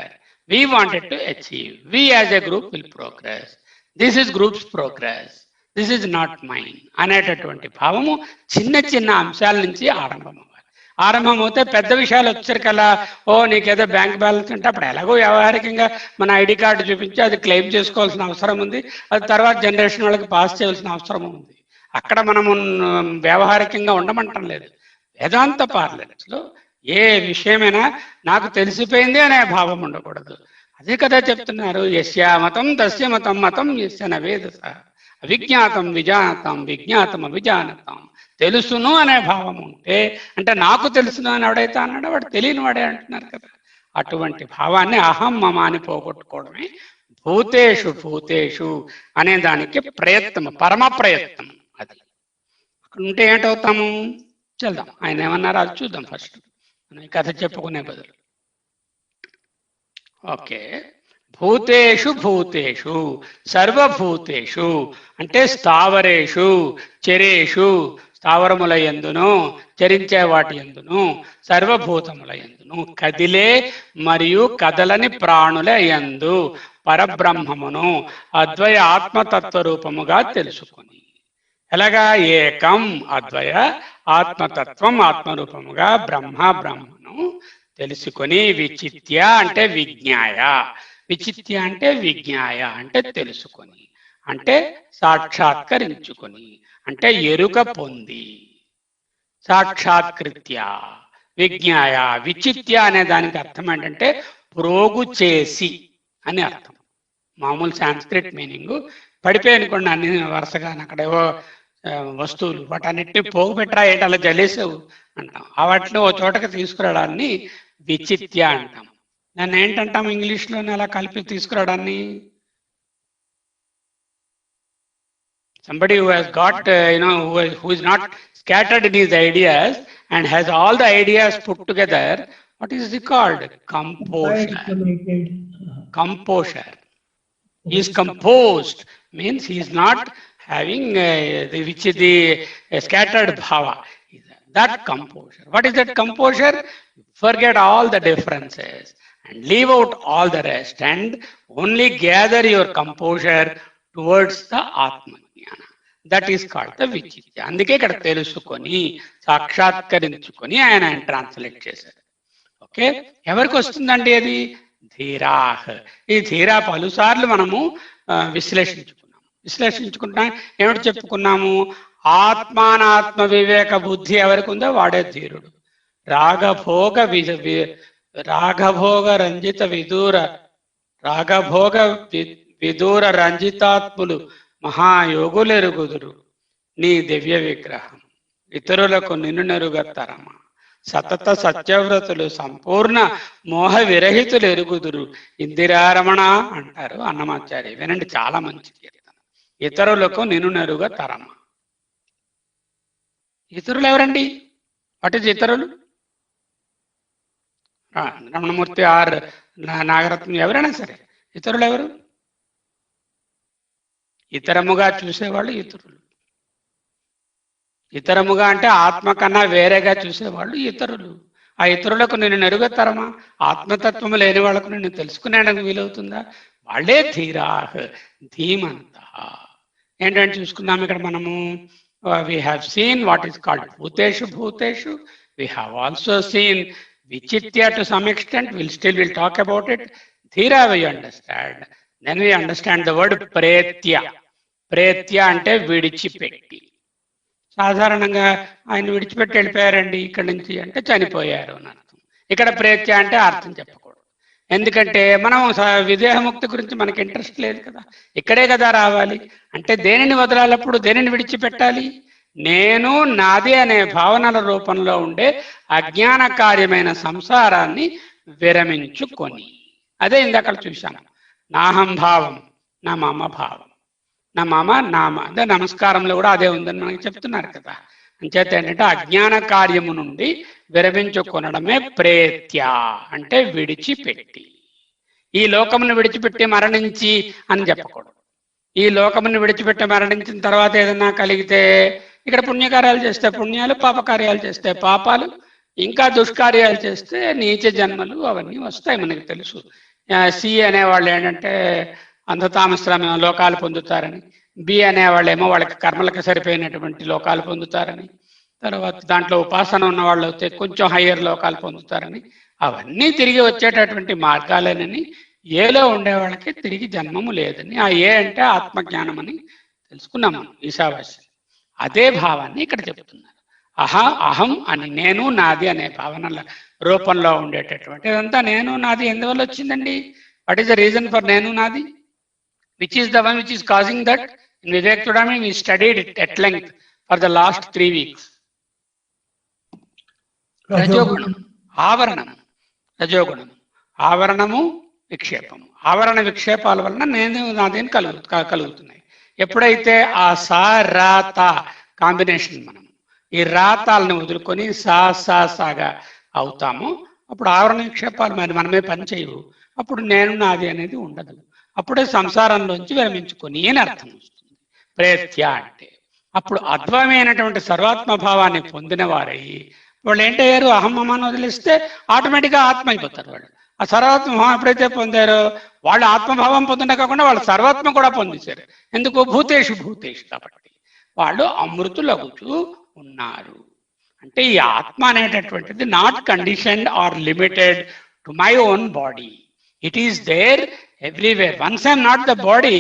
We wanted to achieve. We as a group will progress. This is group's progress. This is not mine. అనేటటువంటి భావము చిన్న చిన్న అంశాల నుంచి ఆరంభమవుతే పెద్ద విషయాలు వచ్చేసరికల్లా, ఓ నీకేదో బ్యాంక్ బ్యాలెన్స్ అంటే అప్పుడు ఎలాగో వ్యవహారికంగా మన ఐడి కార్డు చూపించి అది క్లెయిమ్ చేసుకోవాల్సిన అవసరం ఉంది, అది తర్వాత జనరేషన్ వాళ్ళకి పాస్ చేయాల్సిన అవసరం ఉంది. అక్కడ మనము వ్యవహారికంగా ఉండమంటం లేదు. వేదాంత పార్లెంట్స్లో ఏ విషయమైనా నాకు తెలిసిపోయింది అనే భావం ఉండకూడదు. అదే కదా చెప్తున్నారు, యస్య మతం తస్య మతం మతం యస్య నవేదస అవిజ్ఞాతం విజానతం విజ్ఞాతం అవిజానతం. తెలుసును అనే భావం ఉంటే, అంటే నాకు తెలుసును అని ఎవడైతే అన్నాడో వాడు తెలియని వాడే అంటున్నారు కదా. అటువంటి భావాన్ని అహం మమ అని పోగొట్టుకోవడమే భూతేషు భూతేషు అనే దానికి ప్రయత్నం, పరమ ప్రయత్నం. అది అక్కడ ఉంటే ఏంటవుతాము చూద్దాం. ఆయన ఏమన్నారో అది చూద్దాం ఫస్ట్, ఈ కథ చెప్పుకునే బదులు. ఓకే. భూతేషు భూతేషు సర్వభూతేషు అంటే స్థావరేషు చరేషు, స్థావరముల యందును చరించే వాటి యందును సర్వభూతముల యందును కదిలే మరియు కదలని ప్రాణుల యందు పరబ్రహ్మమును అద్వయ ఆత్మతత్వ రూపముగా తెలుసుకొని. ఎలాగా? ఏకం అద్వయ ఆత్మతత్వం ఆత్మరూపముగా బ్రహ్మను తెలుసుకొని విచిత్య అంటే విజ్ఞాయ, విచిత్య అంటే విజ్ఞాయ అంటే తెలుసుకొని, అంటే సాక్షాత్కరించుకొని, అంటే ఎరుక పొంది. సాక్షాత్కృత్య విజ్ఞాయ. విచిత్య అనే దానికి అర్థం ఏంటంటే ప్రోగు చేసి అని అర్థం. మామూలు సాంస్క్రిట్ మీనింగ్ పడిపోయి అనుకోండి అన్ని వరుసగా, అక్కడేవో వస్తువులు వాటన్నిటిని పోగు పెట్టరా ఏంటి అలా జలేసావు అంటాం. ఆ వాటిని ఓ చోటకి తీసుకురావడాన్ని విచిత్య అంటాం. దాన్ని ఏంటంటాం ఇంగ్లీష్లోనే అలా కలిపి తీసుకురావడాన్ని? Somebody who has got, who is not scattered in his ideas and has all the ideas put together, what is it called? Composure. Composure. He is composed, means he is not having the scattered bhava. That composure. What is that composure? Forget all the differences and leave out all the rest and only gather your composure towards the Atma. That is called the విచిత్య. అందుకే ఇక్కడ తెలుసుకొని సాక్షాత్కరించుకొని ఆయన translate చేశారు. Okay, ఎవరికి వస్తుందండి అది? ధీరాహ్. ఈ ధీరా పలుసార్లు మనము విశ్లేషించుకుంటాం. ఏమిటి చెప్పుకున్నాము? ఆత్మానాత్మ వివేక బుద్ధి ఎవరికి ఉందో వాడే ధీరుడు. రాగభోగ విదూర రంజితాత్ములు మహాయోగులెరుగుదురు నీ దివ్య విగ్రహం, ఇతరులకు నిన్ను నెరుగతరమా, సతత సత్యవ్రతులు సంపూర్ణ మోహ విరహితులు ఎరుగుదురు ఇందిరారమణ అంటారు అన్నమాచార్య. వినండి, చాలా మంచి కీర్తన. ఇతరులకు నిన్ను నెరుగతరమా. ఇతరులు ఎవరండి? వాట్ ఈజ్ ఇతరులు? రమణమూర్తి ఆర్ నాగరత్నం ఎవరైనా సరే ఇతరులు ఎవరు? ఇతరముగా చూసేవాళ్ళు ఇతరులు. ఇతరముగా అంటే ఆత్మ కన్నా వేరేగా చూసేవాళ్ళు ఇతరులు. ఆ ఇతరులకు నేను నెరుగతరమా? ఆత్మతత్వము లేని వాళ్ళకు నేను తెలుసుకునేందుకు వీలవుతుందా? వాళ్ళే ధీరాహ్, ధీమంత. ఏంటంటే చూసుకున్నాం ఇక్కడ మనము. we have seen what is called bhuteshu. We have also seen vichitya to some extent. We'll talk about it. Dhira we understand. Then we understand the word pretya. Pretya అంటే విడిచిపెట్టి. సాధారణంగా ఆయన విడిచిపెట్టి వెళ్ళిపోయారండి ఇక్కడి నుంచి అంటే చనిపోయారు అని అర్థం. ఇక్కడ ప్రేత్య అంటే అర్థం చెప్పకూడదు. ఎందుకంటే మనం విదేహముక్తి గురించి మనకి ఇంట్రెస్ట్ లేదు కదా, ఇక్కడే కదా రావాలి. అంటే దేనిని వదలాలప్పుడు దేనిని విడిచిపెట్టాలి? నేను నాది అనే భావనల రూపంలో ఉండే అజ్ఞాన కార్యమైన సంసారాన్ని విరమించుకొని. అదే ఇందాక చూశాను. నాహం భావం, నా మమ భావం, నా మమ నామ. అదే నమస్కారంలో కూడా అదే ఉందని మనకి చెప్తున్నారు కదా. అంచేత ఏంటంటే అజ్ఞాన కార్యము నుండి విరమించుకొనడమే ప్రేత్య అంటే విడిచిపెట్టి. ఈ లోకమును విడిచిపెట్టి మరణించి అని చెప్పకూడదు. ఈ లోకమును విడిచిపెట్టి మరణించిన తర్వాత ఏదన్నా కలిగితే ఇక్కడ పుణ్యకార్యాలు చేస్తే పుణ్యాలు, పాపకార్యాలు చేస్తే పాపాలు, ఇంకా దుష్కార్యాలు చేస్తే నీచ జన్మలు అవన్నీ వస్తాయి, మనకి తెలుసు. సి అనేవాళ్ళు ఏంటంటే అంధతామశ్రమ లోకాలు పొందుతారని, బి అనేవాళ్ళేమో వాళ్ళకి కర్మలకు సరిపోయినటువంటి లోకాలు పొందుతారని, తర్వాత దాంట్లో ఉపాసన ఉన్న వాళ్ళు అయితే కొంచెం హయ్యర్ లోకాలు పొందుతారని, అవన్నీ తిరిగి వచ్చేటటువంటి మార్గాలేనని, ఏలో ఉండే వాళ్ళకి తిరిగి జన్మము లేదని. ఆ ఏ అంటే ఆత్మజ్ఞానం అని తెలుసుకున్నాము ఈశావాస్యం. అదే భావాన్ని ఇక్కడ చెప్తున్నారు. అహం అని, నేను నాది అనే భావనల రూపంలో ఉండేటటువంటి ఇదంతా నేను నాది ఎందువల్ల వచ్చిందండి? What is the reason for నేను నాది? Which is the one which is causing that? In Vivek Chudamani, we studied it at length for the last 3 weeks. Rajogunam, Avaranam, Rajogunam, Avaranamu, Vikshepam. Avarana Vikshepala valana nenu nadeni kalugutunnayi. ఎప్పుడైతే ఆ సా రా తా combination మనం ఈ రాతాలను వదులుకొని సాగా అవుతామో అప్పుడు ఆవరణ విక్షేపాలు మనమే పని చేయవు. అప్పుడు నేను నాది అనేది ఉండదు. అప్పుడే సంసారంలోంచి విరమించుకొని అని అర్థం వస్తుంది ప్రేత్య అంటే. అప్పుడు అద్వైతమైనటువంటి సర్వాత్మభావాన్ని పొందిన వారై వాళ్ళు ఏంటయ్యారు? అహమ్మని వదిలిస్తే ఆటోమేటిక్గా ఆత్మ అయిపోతారు వాళ్ళు. ఆ సర్వాత్మభావం ఎప్పుడైతే పొందారో వాళ్ళు ఆత్మభావం పొందడం కాకుండా వాళ్ళు సర్వాత్మ కూడా పొందేశారు. ఎందుకు? భూతేషు కాబట్టి వాళ్ళు అమృతులగుచూ ఉన్నారు. అంటే ఈ ఆత్మ అనేటటువంటిది not conditioned or limited to my own body. It is there everywhere. Once I am not the body,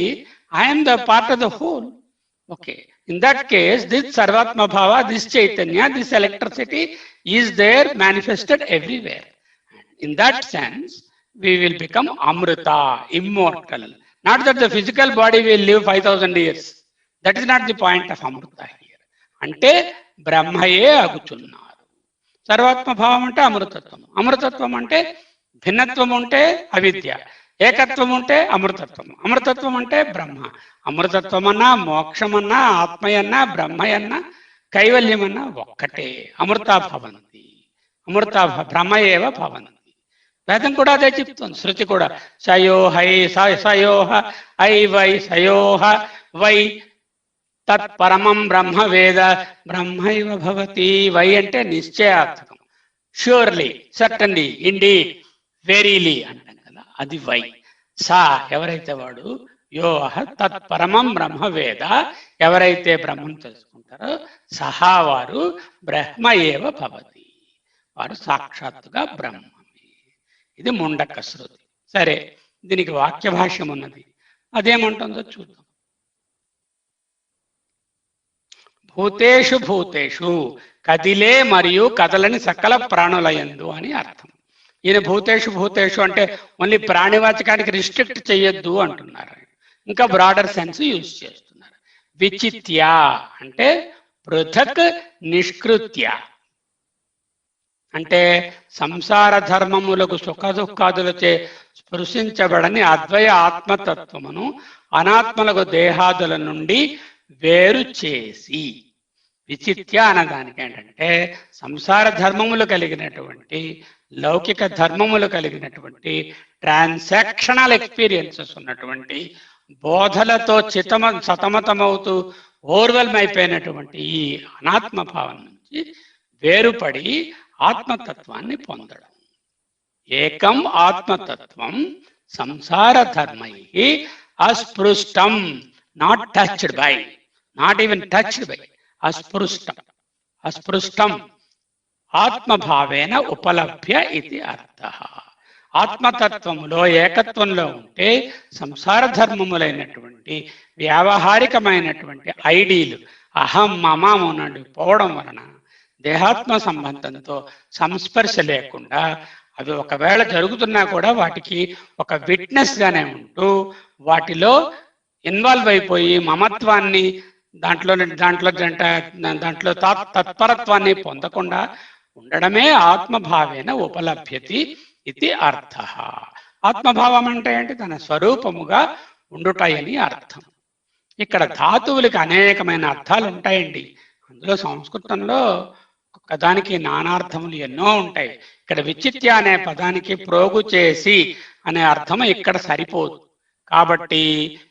I am the part of the whole. Okay. In that case, this Sarvatma Bhava, this Chaitanya, this electricity is there manifested everywhere. In that sense, we will become Amrita, immortal. Not that the physical body will live 5,000 years. That is not the point of Amrita here. అంటే బ్రహ్మయే అగుచున్నారు. సర్వాత్మ భావం అంటే అమృతత్వం. అమృతత్వం అంటే భిన్నత్వం ఉంటే అవిద్య, ఏకత్వం ఉంటే అమృతత్వం. అమృతత్వం అంటే బ్రహ్మ. అమృతత్వమన్నా, మోక్షమన్నా, ఆత్మయన్నా, బ్రహ్మయన్నా, కైవల్యమన్నా ఒక్కటే. అమృతా భవంతి, అమృతా బ్రహ్మయేవ భవంతి. వేదం కూడా అదే చెప్తుంది, శృతి కూడా. సయోహై సయోహ ఐ వై సయోహ వై తత్పరమం బ్రహ్మ వేద బ్రహ్మైవ భవతి. వై అంటే నిశ్చయార్థకం, ష్యూర్లీ, సర్టన్లీ, ఇండీడ్, వెరీలీ అంటాం కదా, అది వై. సా ఎవరైతే వాడు, యోహ తత్పరమం బ్రహ్మ వేద, ఎవరైతే బ్రహ్మను తెలుసుకుంటారో, సహా వారు బ్రహ్మ ఏవ భవతి, వారు సాక్షాత్తుగా బ్రహ్మమే. ఇది ముండక శృతి. సరే, దీనికి వాక్య భాష్యం ఉన్నది, అదేమంటుందో చూద్దాం. భూతేషు భూతేషు, కదిలే మరియు కదలని సకల ప్రాణులయందు అని అర్థం. ఈయన భూతేషు భూతేషు అంటే ఓన్లీ ప్రాణివాచకానికి రిస్ట్రిక్ట్ చేయొద్దు అంటున్నారు, ఇంకా బ్రాడర్ సెన్స్ యూజ్ చేస్తున్నారు. విచిత్య అంటే పృథక్ నిష్కృత్య, అంటే సంసార ధర్మములకు సుఖ దుఃఖాదులచే స్పృశించబడని అద్వయ ఆత్మతత్వమును అనాత్మలకు దేహాదుల నుండి వేరు చేసి. విచిత్య అన్నదానికి ఏంటంటే సంసార ధర్మములు కలిగినటువంటి, లౌకిక ధర్మములు కలిగినటువంటి, ట్రాన్సాక్షనల్ ఎక్స్పీరియన్సెస్ ఉన్నటువంటి, బోధలతో సతమతమవుతూ ఓర్వెల్మ్ అయిపోయినటువంటి ఈ అనాత్మ భావం నుంచి వేరుపడి ఆత్మతత్వాన్ని పొందడం. ఏకం ఆత్మతత్వం సంసార ధర్మై అస్పృష్టం, not touched by, not even touched by, అస్పృష్టం. అస్పృష్టం ఆత్మభావేన ఉపలభ్య ఇది అర్థ. ఆత్మతత్వములో ఏకత్వంలో ఉంటే సంసార ధర్మములైనటువంటి వ్యావహారికమైనటువంటి ఐడీలు అహం మమ నుండి పోవడం వలన దేహాత్మ సంబంధంతో సంస్పర్శ లేకుండా, అవి ఒకవేళ జరుగుతున్నా కూడా వాటికి ఒక విట్నెస్ గానే ఉంటూ వాటిలో ఇన్వాల్వ్ అయిపోయి మమత్వాన్ని దాంట్లో తత్పరత్వాన్ని పొందకుండా ఉండడమే ఆత్మభావేన ఉపలభ్యతి ఇది అర్థ. ఆత్మభావం అంటే ఏంటి? తన స్వరూపముగా ఉండుటాయని అర్థం. ఇక్కడ ధాతువులకి అనేకమైన అర్థాలు ఉంటాయండి. అందులో సంస్కృతంలో దానికి నానార్థములు ఎన్నో ఉంటాయి. ఇక్కడ విచిత్య అనే పదానికి ప్రోగు చేసి అనే అర్థం ఇక్కడ సరిపోదు. కాబట్టి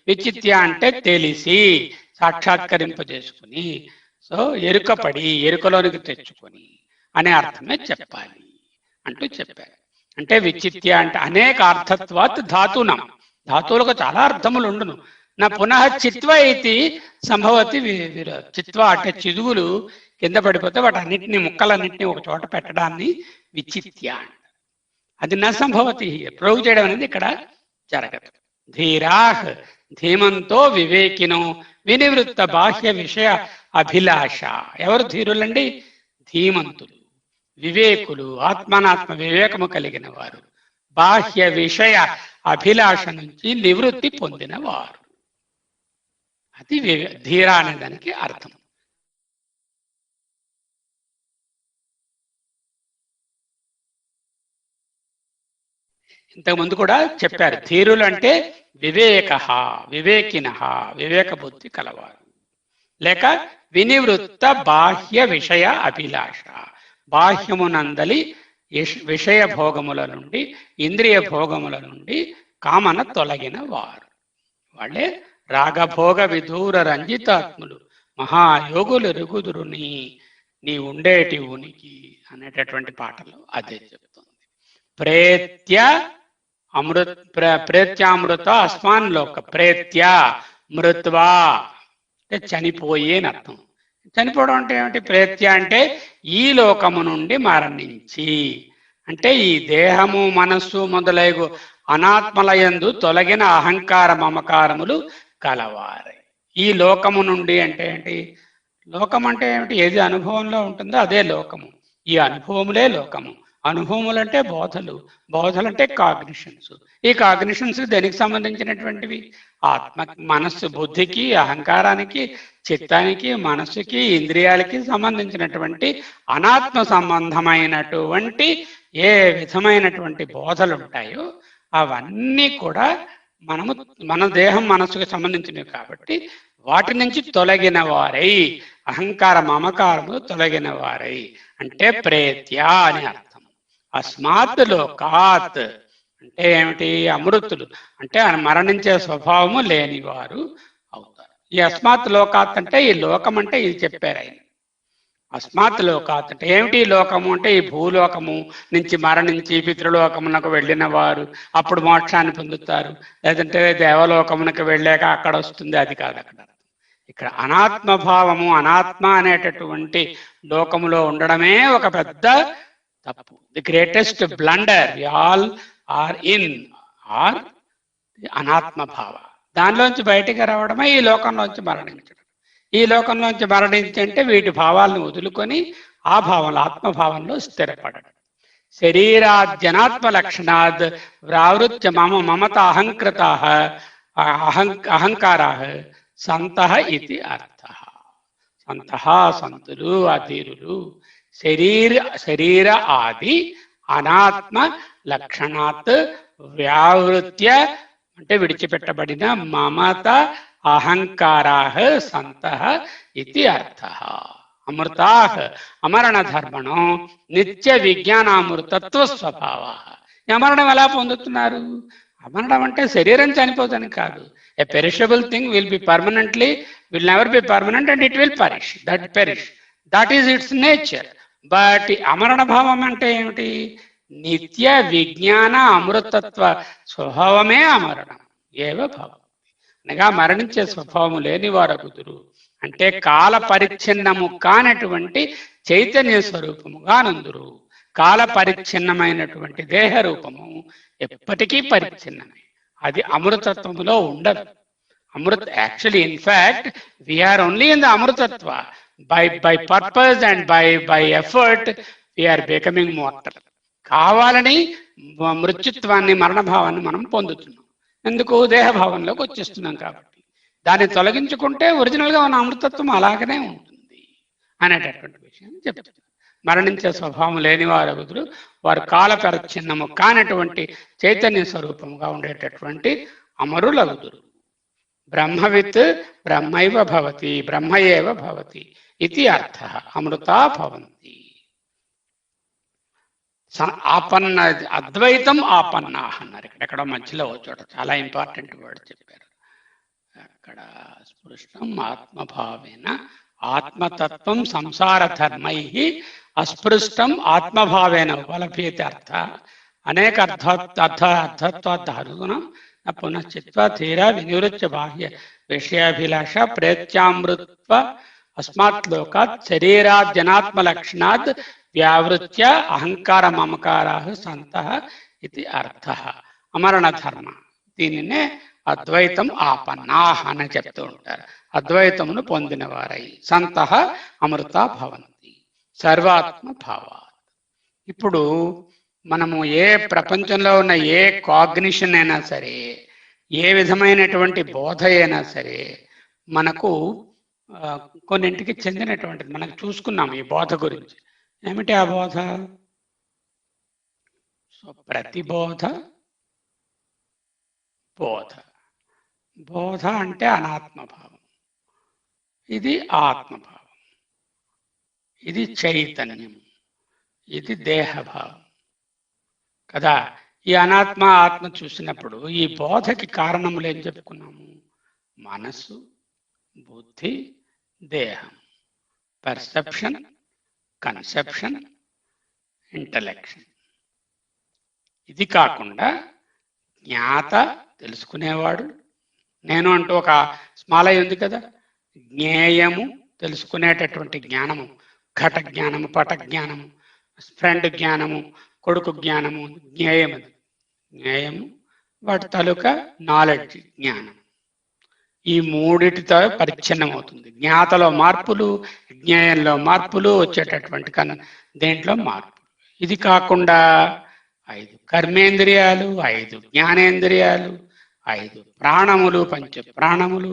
విచిత్య అంటే తెలిసి, సాక్షాత్కరింపజేసుకుని, సో ఎరుకపడి, ఎరుకలోనికి తెచ్చుకొని అనే అర్థమే చెప్పాలి అంటూ చెప్పారు. అంటే విచిత్య అంటే అనేక అర్థత్వాత్ ధాతునం, ధాతువులకు చాలా అర్థములు ఉండును. నా పునః చిత్వ ఇది సంభవతి. చిత్వ అంటే చిదువులు కింద పడిపోతే వాటి అన్నింటినీ, ముక్కలన్నింటినీ ఒక చోట పెట్టడాన్ని విచిత్య అంటారు. అది నా సంభవతి, ప్రోగు చేయడం అనేది ఇక్కడ జరగదు. ధీరాహ్ ధీమంతో వివేకినో వినివృత్త బాహ్య విషయ అభిలాష. ఎవరు ధీరులండి? ధీమంతులు, వివేకులు, ఆత్మనాత్మ వివేకము కలిగిన వారు, బాహ్య విషయ అభిలాష నుంచి నివృత్తి పొందిన వారు. అది ధీర అనే దానికి అర్థం. ఇంతకుముందు కూడా చెప్పారు, ధీరులు అంటే వివేక, వివేకిన, వివేక బుద్ధి కలవారు. లేక వినివృత్త బాహ్య విషయ అభిలాష, బాహ్యమునందలి విషయ భోగముల నుండి, ఇంద్రియ భోగముల నుండి కామన తొలగిన వారు. వాళ్ళే రాగభోగ విదూర రంజితాత్ములు, మహాయోగులు ఎరుగుదురు నీ ఉండేటి ఉనికి అనేటటువంటి పాటలు అదే చెప్తుంది. ప్రేత్య ప్రేత్యామృత అస్మాన్ లోక. ప్రేత్య మృత్వా అంటే చనిపోయి అని అర్థం. చనిపోవడం అంటే ఏమిటి? ప్రేత్య అంటే ఈ లోకము నుండి మరణించి, అంటే ఈ దేహము మనస్సు మొదలగు అనాత్మలయందు తొలగిన అహంకార మమకారములు కలవారే. ఈ లోకము నుండి అంటే ఏంటి? లోకం అంటే ఏమిటి? ఏది అనుభవంలో ఉంటుందో అదే లోకము. ఈ అనుభవములే లోకము. అనుభవములు అంటే బోధలు, బోధలు అంటే కాగ్నిషన్స్. ఈ కాగ్నిషన్స్ దేనికి సంబంధించినటువంటివి? ఆత్మ, మనస్సు, బుద్ధికి, అహంకారానికి, చిత్తానికి, మనస్సుకి, ఇంద్రియాలకి సంబంధించినటువంటి అనాత్మ సంబంధమైనటువంటి ఏ విధమైనటువంటి బోధలు ఉంటాయో అవన్నీ కూడా మన దేహం మనస్సుకు సంబంధించినవి కాబట్టి వాటి నుంచి తొలగిన వారై, అహంకార మమకారము తొలగిన వారై అంటే ప్రేత్య అని అర్థం. అస్మాత్ లోకాత్ అంటే ఏమిటి? అమృతులు అంటే మరణించే స్వభావము లేనివారు అవుతారు. ఈ అస్మాత్ లోకాత్ అంటే ఈ లోకం అంటే ఇది చెప్పారు ఆయన. అస్మాత్ లోకాత్ అంటే ఏమిటి? లోకము అంటే ఈ భూలోకము నుంచి మరణించి పితృలోకమునకు వెళ్ళిన వారు అప్పుడు మోక్షాన్ని పొందుతారు, లేదంటే దేవలోకమునకు వెళ్ళాక అక్కడ వస్తుంది, అది కాదు అక్కడ. ఇక్కడ అనాత్మభావము, అనాత్మ అనేటటువంటి లోకములో ఉండడమే ఒక పెద్ద తప్పు. The greatest blunder we all are in our అనాత్మభావ. దానిలోంచి బయటికి రావడమే ఈ లోకంలోంచి మరణించడం. ఈ లోకంలోంచి మరణించంటే వీటి భావాలను వదులుకొని ఆ భావంలో, ఆత్మభావంలో స్థిరపడడం. శరీరాద్యనాత్మ లక్షణాద్ వ్రావృత్య మమత అహంకృతాః అహంకారాః సంతః ఇది అర్థః. సంతః సంతులు, అధీరులు. శరీర ఆది అనాత్మ లక్షణాత్ వ్యావృత్య అంటే విడిచిపెట్టబడిన మమత అహంకారాః సంతః ఇది అర్థః. అమృతాః అమరణ ధర్మణో నిత్య విజ్ఞానామృతత్వ స్వభావః. అమరణం ఎలా పొందుతున్నారు? అమరణం అంటే శరీరం చనిపోదని కాదు. A perishable thing will be permanently, will never be permanent and it will perish. That is its nature. But అమరణ భావం అంటే ఏమిటి? నిత్య విజ్ఞాన అమృతత్వ స్వభావమే అమరణం ఏవ భావం. అనగా మరణించే స్వభావము లేని వారగుదురు అంటే కాల పరిచ్ఛిన్నము కానటువంటి చైతన్య స్వరూపముగా నందురు. కాల పరిచ్ఛిన్నమైనటువంటి దేహ రూపము ఎప్పటికీ పరిచ్ఛిన్నమే, అది అమృతత్వములో ఉండదు. Actually in fact we are only in the అమృతత్వ. By purpose and by effort we are becoming mortal. కావాలని మృత్యుత్వాన్ని, మరణభావాన్ని మనం పొందుతున్నాం. ఎందుకు? దేహభావంలోకి వచ్చేస్తున్నాం కాబట్టి. దాన్ని తొలగించుకుంటే ఒరిజినల్గా ఉన్న అమృతత్వం అలాగనే ఉంటుంది అనేటటువంటి విషయం చెప్తున్నారు. మరణించే స్వభావం లేని వారు వారు కాల పరిచ్ఛిన్నము కానటువంటి చైతన్య స్వరూపముగా ఉండేటటువంటి అమరులగుదురు. బ్రహ్మవిత్ బ్రహ్మైవ భవతి, బ్రహ్మయేవ భవతి ఇది అర్థ. అమృతా భవంతి. ఆపన్న అద్వైతం ఆపన్నాహ అన్నారు. ఇక్కడెక్కడో మధ్యలో చోట చాలా ఇంపార్టెంట్ వర్డ్ చెప్పారు. అక్కడ స్పృష్టం ఆత్మభావేన ఆత్మతత్వం సంసార ధర్మై అస్పృష్టం ఆత్మభావేన ఉపలభ్యతే అర్థ. అనేక అర్థత్వార్థానుగుణం పునశ్చిత్వ ధీర వినివృత్య బాహ్య విషయాభిలాష ప్రేత్యామృత్వ అస్మాత్ లోకాత్ శరీరాద్యనాత్మ లక్షణాత్ వ్యావృత్య అహంకార మమకారాః సంతః ఇది అర్థః. అమరణ ధర్మ. దీనినే అద్వైతం ఆపన్నాహ అని చెప్తూ ఉంటారు. అద్వైతమును పొందిన వారై సంతః అమృతా భవంతి సర్వాత్మ భావాత్. ఇప్పుడు మనము ఏ ప్రపంచంలో ఉన్న ఏ కాగ్నిషన్ అయినా సరే, ఏ విధమైనటువంటి బోధ అయినా సరే మనకు కొన్నింటికి చెందినటువంటిది. మనకు చూసుకున్నాం ఈ బోధ గురించి. ఏమిటి ఆ బోధ? సో ప్రతిబోధ, బోధ. బోధ అంటే అనాత్మభావం, ఇది ఆత్మభావం, ఇది చైతన్యం, ఇది దేహభావం కదా. ఈ అనాత్మ ఆత్మ చూసినప్పుడు ఈ బోధకి కారణములు ఏం చెప్పుకున్నాము? మనసు, బుద్ధి, దేహం, పర్సెప్షన్, కన్సెప్షన్, ఇంటలెక్షన్. ఇది కాకుండా జ్ఞాత, తెలుసుకునేవాడు, నేను అంటూ ఒక స్మాల్ అయి ఉంది కదా. జ్ఞేయము, తెలుసుకునేటటువంటి జ్ఞానము, ఘట జ్ఞానము, పట జ్ఞానము, ఫ్రెండ్ జ్ఞానము, కొడుకు జ్ఞానము, జ్ఞేయము. జ్ఞేయము వాటి తాలూకా నాలెడ్జ్, జ్ఞానం. ఈ మూడిటితో పరిచ్ఛిన్నం అవుతుంది. జ్ఞాతలో మార్పులు, జ్ఞేయంలో మార్పులు వచ్చేటటువంటి దేంట్లో మార్పులు. ఇది కాకుండా 5 కర్మేంద్రియాలు, 5 జ్ఞానేంద్రియాలు, 5 ప్రాణములు, 5 ప్రాణములు,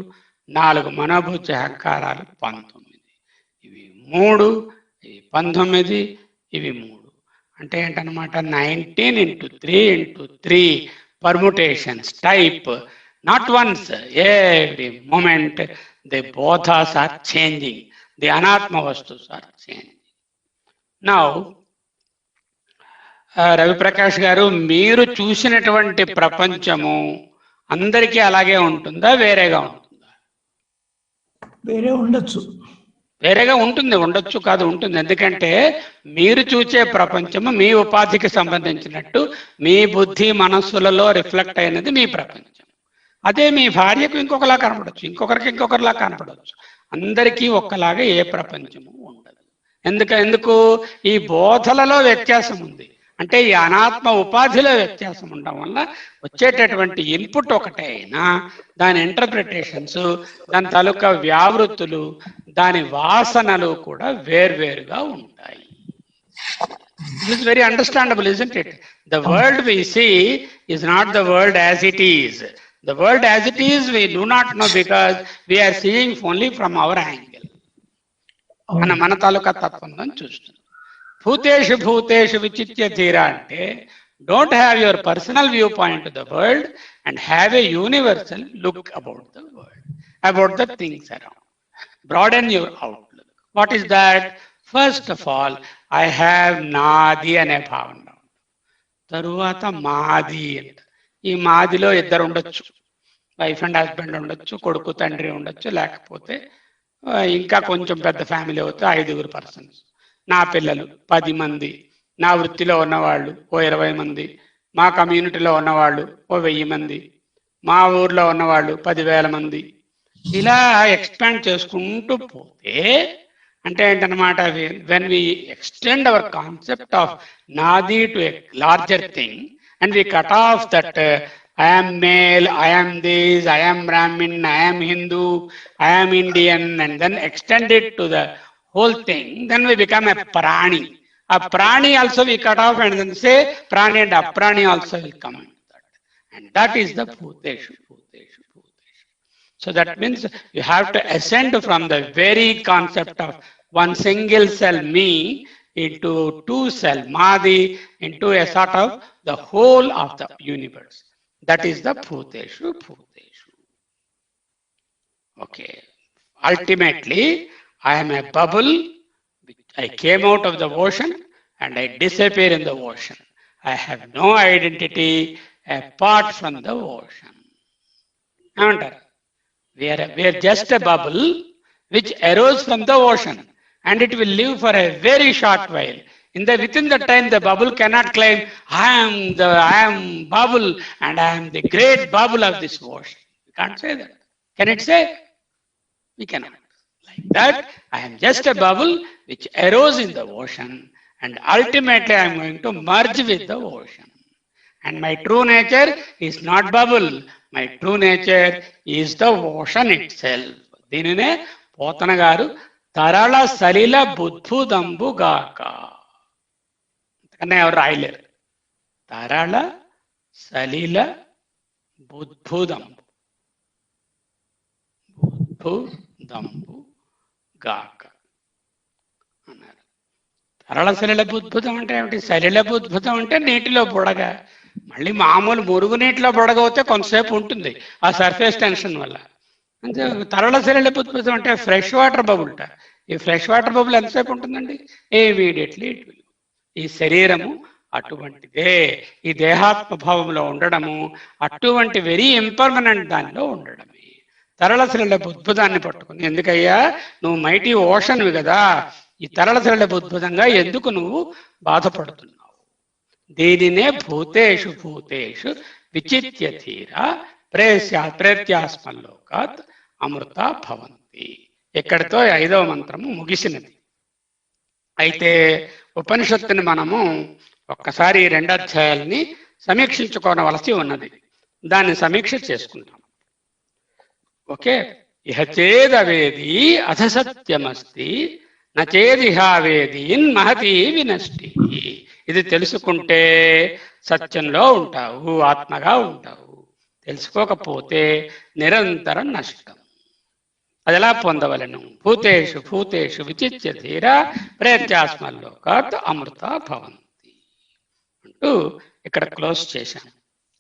4 మనోబుద్ధి అహంకారాలు, 19. ఇవి 3, ఇవి 19, ఇవి 3. అంటే ఏంటన్నమాట, 19 into 3 into 3 permutations type. Not once, every moment the bodhas are changing, the anatma vastus are changing. Now Ravi Prakash గారు, మీరు చూసినటువంటి ప్రపంచము అందరికీ అలాగే ఉంటుందా, వేరేగా ఉంటుందా? వేరే ఉండొచ్చు. వేరేగా ఉంటుంది, ఉండొచ్చు కాదు, ఉంటుంది. ఎందుకంటే మీరు చూసే ప్రపంచము మీ ఉపాధికి సంబంధించినట్టు మీ బుద్ధి మనస్సులలో రిఫ్లెక్ట్ అయినది మీ ప్రపంచం. అదే మీ భార్యకు ఇంకొకలా కనపడవచ్చు, ఇంకొకరికి ఇంకొకరిలా కనపడవచ్చు. అందరికీ ఒక్కలాగా ఏ ప్రపంచము ఉండదు. ఎందుకు? ఈ బోధలలో వ్యత్యాసం ఉంది. అంటే ఈ అనాత్మ ఉపాధిలో వ్యత్యాసం ఉండడం వల్ల వచ్చేటటువంటి ఇన్పుట్ ఒకటే అయినా దాని ఇంటర్ప్రిటేషన్స్, దాని తాలూకా వ్యావృత్తులు, దాని వాసనలు కూడా వేర్వేరుగా ఉంటాయి. This is very understandable, isn't it? The world we see is not the world as it is. The world as it is we do not know because we are seeing only from our angle. మన తాలూకా తత్వం చూస్తున్నాం. భూతేషు భూతేషు విచిత్య ధీర అంటే don't have your personal view point to the world and have a universal look about the world, about the things around. Broaden your outlook. What is that? First of all I have నాది అనే భావన. తరువాత మాది అంట. ఈ మాదిలో ఇద్దరు ఉండొచ్చు, wife and husband ఉండొచ్చు, కొడుకు తండ్రి ఉండొచ్చు, లేకపోతే ఇంకా కొంచెం పెద్ద ఫ్యామిలీ అవుతే 5 పర్సన్స్. నా పిల్లలు 10 మంది, నా వృత్తిలో ఉన్నవాళ్ళు 20 మంది, మా కమ్యూనిటీలో ఉన్నవాళ్ళు 1000 మంది, మా ఊర్లో ఉన్నవాళ్ళు 10,000 మంది. ఇలా ఎక్స్పాండ్ చేసుకుంటూ పోతే అంటే ఏంటన్నమాట, when we extend our concept of నాది to a larger thing and we cut off that I am male, I am this, I am Brahmin, I am Hindu, I am Indian, and then extend it to the whole thing, then we become a prani. A prani also we cut off and then say prani and aprani also will come into that. And that is the bhuteshu. So that means you have to ascend from the very concept of one single cell me into 2 cell madi, into a sort of the whole of the universe. That is the bhuteshu. Okay. Ultimately, I am a bubble. I came out of the ocean and I disappear in the ocean. I have no identity apart from the ocean. We are just a bubble which arose from the ocean, and it will live for a very short while. Within the time, the bubble cannot claim, I am bubble and I am the great bubble of this ocean. We can't say that. Can it say? We cannot. Like that, I am just a bubble which arose in the ocean, and ultimately I am going to merge with the ocean. And my true nature is not bubble. My true nature is the ocean itself. దీనినే పోతన గారు తరళ సలిల బుద్భుదంబు గాక ఎవరు రాయలేరు. తరళ సలిల బుద్భుదంబు గాక అన్నారు. తరళ సలిల బుద్భుతం అంటే ఏమిటి? సలిల బుద్భుతం అంటే నీటిలో బుడగ. మళ్ళీ మామూలు మురుగునీటిలో బుడగ అవుతే కొంతసేపు ఉంటుంది ఆ సర్ఫేస్ టెన్షన్ వల్ల. అంటే తరళ సలిల బుద్భుతం అంటే ఫ్రెష్ వాటర్ బబుల్ట. ఈ ఫ్రెష్ వాటర్ బబుల్ ఎంతసేపు ఉంటుందండి? Immediately it will. ఈ శరీరము అటువంటిదే. ఈ దేహాత్మ భావంలో ఉండడము అటువంటి వెరీ ఇంపర్మనెంట్ దానిలో ఉండడమే. తరళ సలిల బుద్భుతాన్ని పట్టుకుని, ఎందుకయ్యా నువ్వు మైటీ ఓషన్వి కదా, ఈ తరళ సలిల బుద్భుతంగా ఎందుకు నువ్వు బాధపడుతున్నావు? దీనినే భూతేషు విచిత్య ధీర ప్రేత్యాస్మల్లోకాత్ అమృత భవంతి. ఇక్కడితో 5వ మంత్రము ముగిసినది. అయితే ఉపనిషత్తుని మనము ఒక్కసారి 2 అధ్యాయాలని సమీక్షించుకోవలసి ఉన్నది. దాన్ని సమీక్ష చేసుకుంటాం. ఓకే. ఇహ చేదవేది అధసత్యమస్తి నచేదిహావేదీన్ మహతి వినష్టి. ఇది తెలుసుకుంటే సత్యంలో ఉంటావు, ఆత్మగా ఉంటావు. తెలుసుకోకపోతే నిరంతరం నష్టం. అది ఎలా పొందవలను? భూతేషు భూతేషు విచిత్య ధీర ప్రేత్యాస్మల్లోకాత్ అమృత భవంతి అంటూ ఇక్కడ క్లోజ్ చేశాం.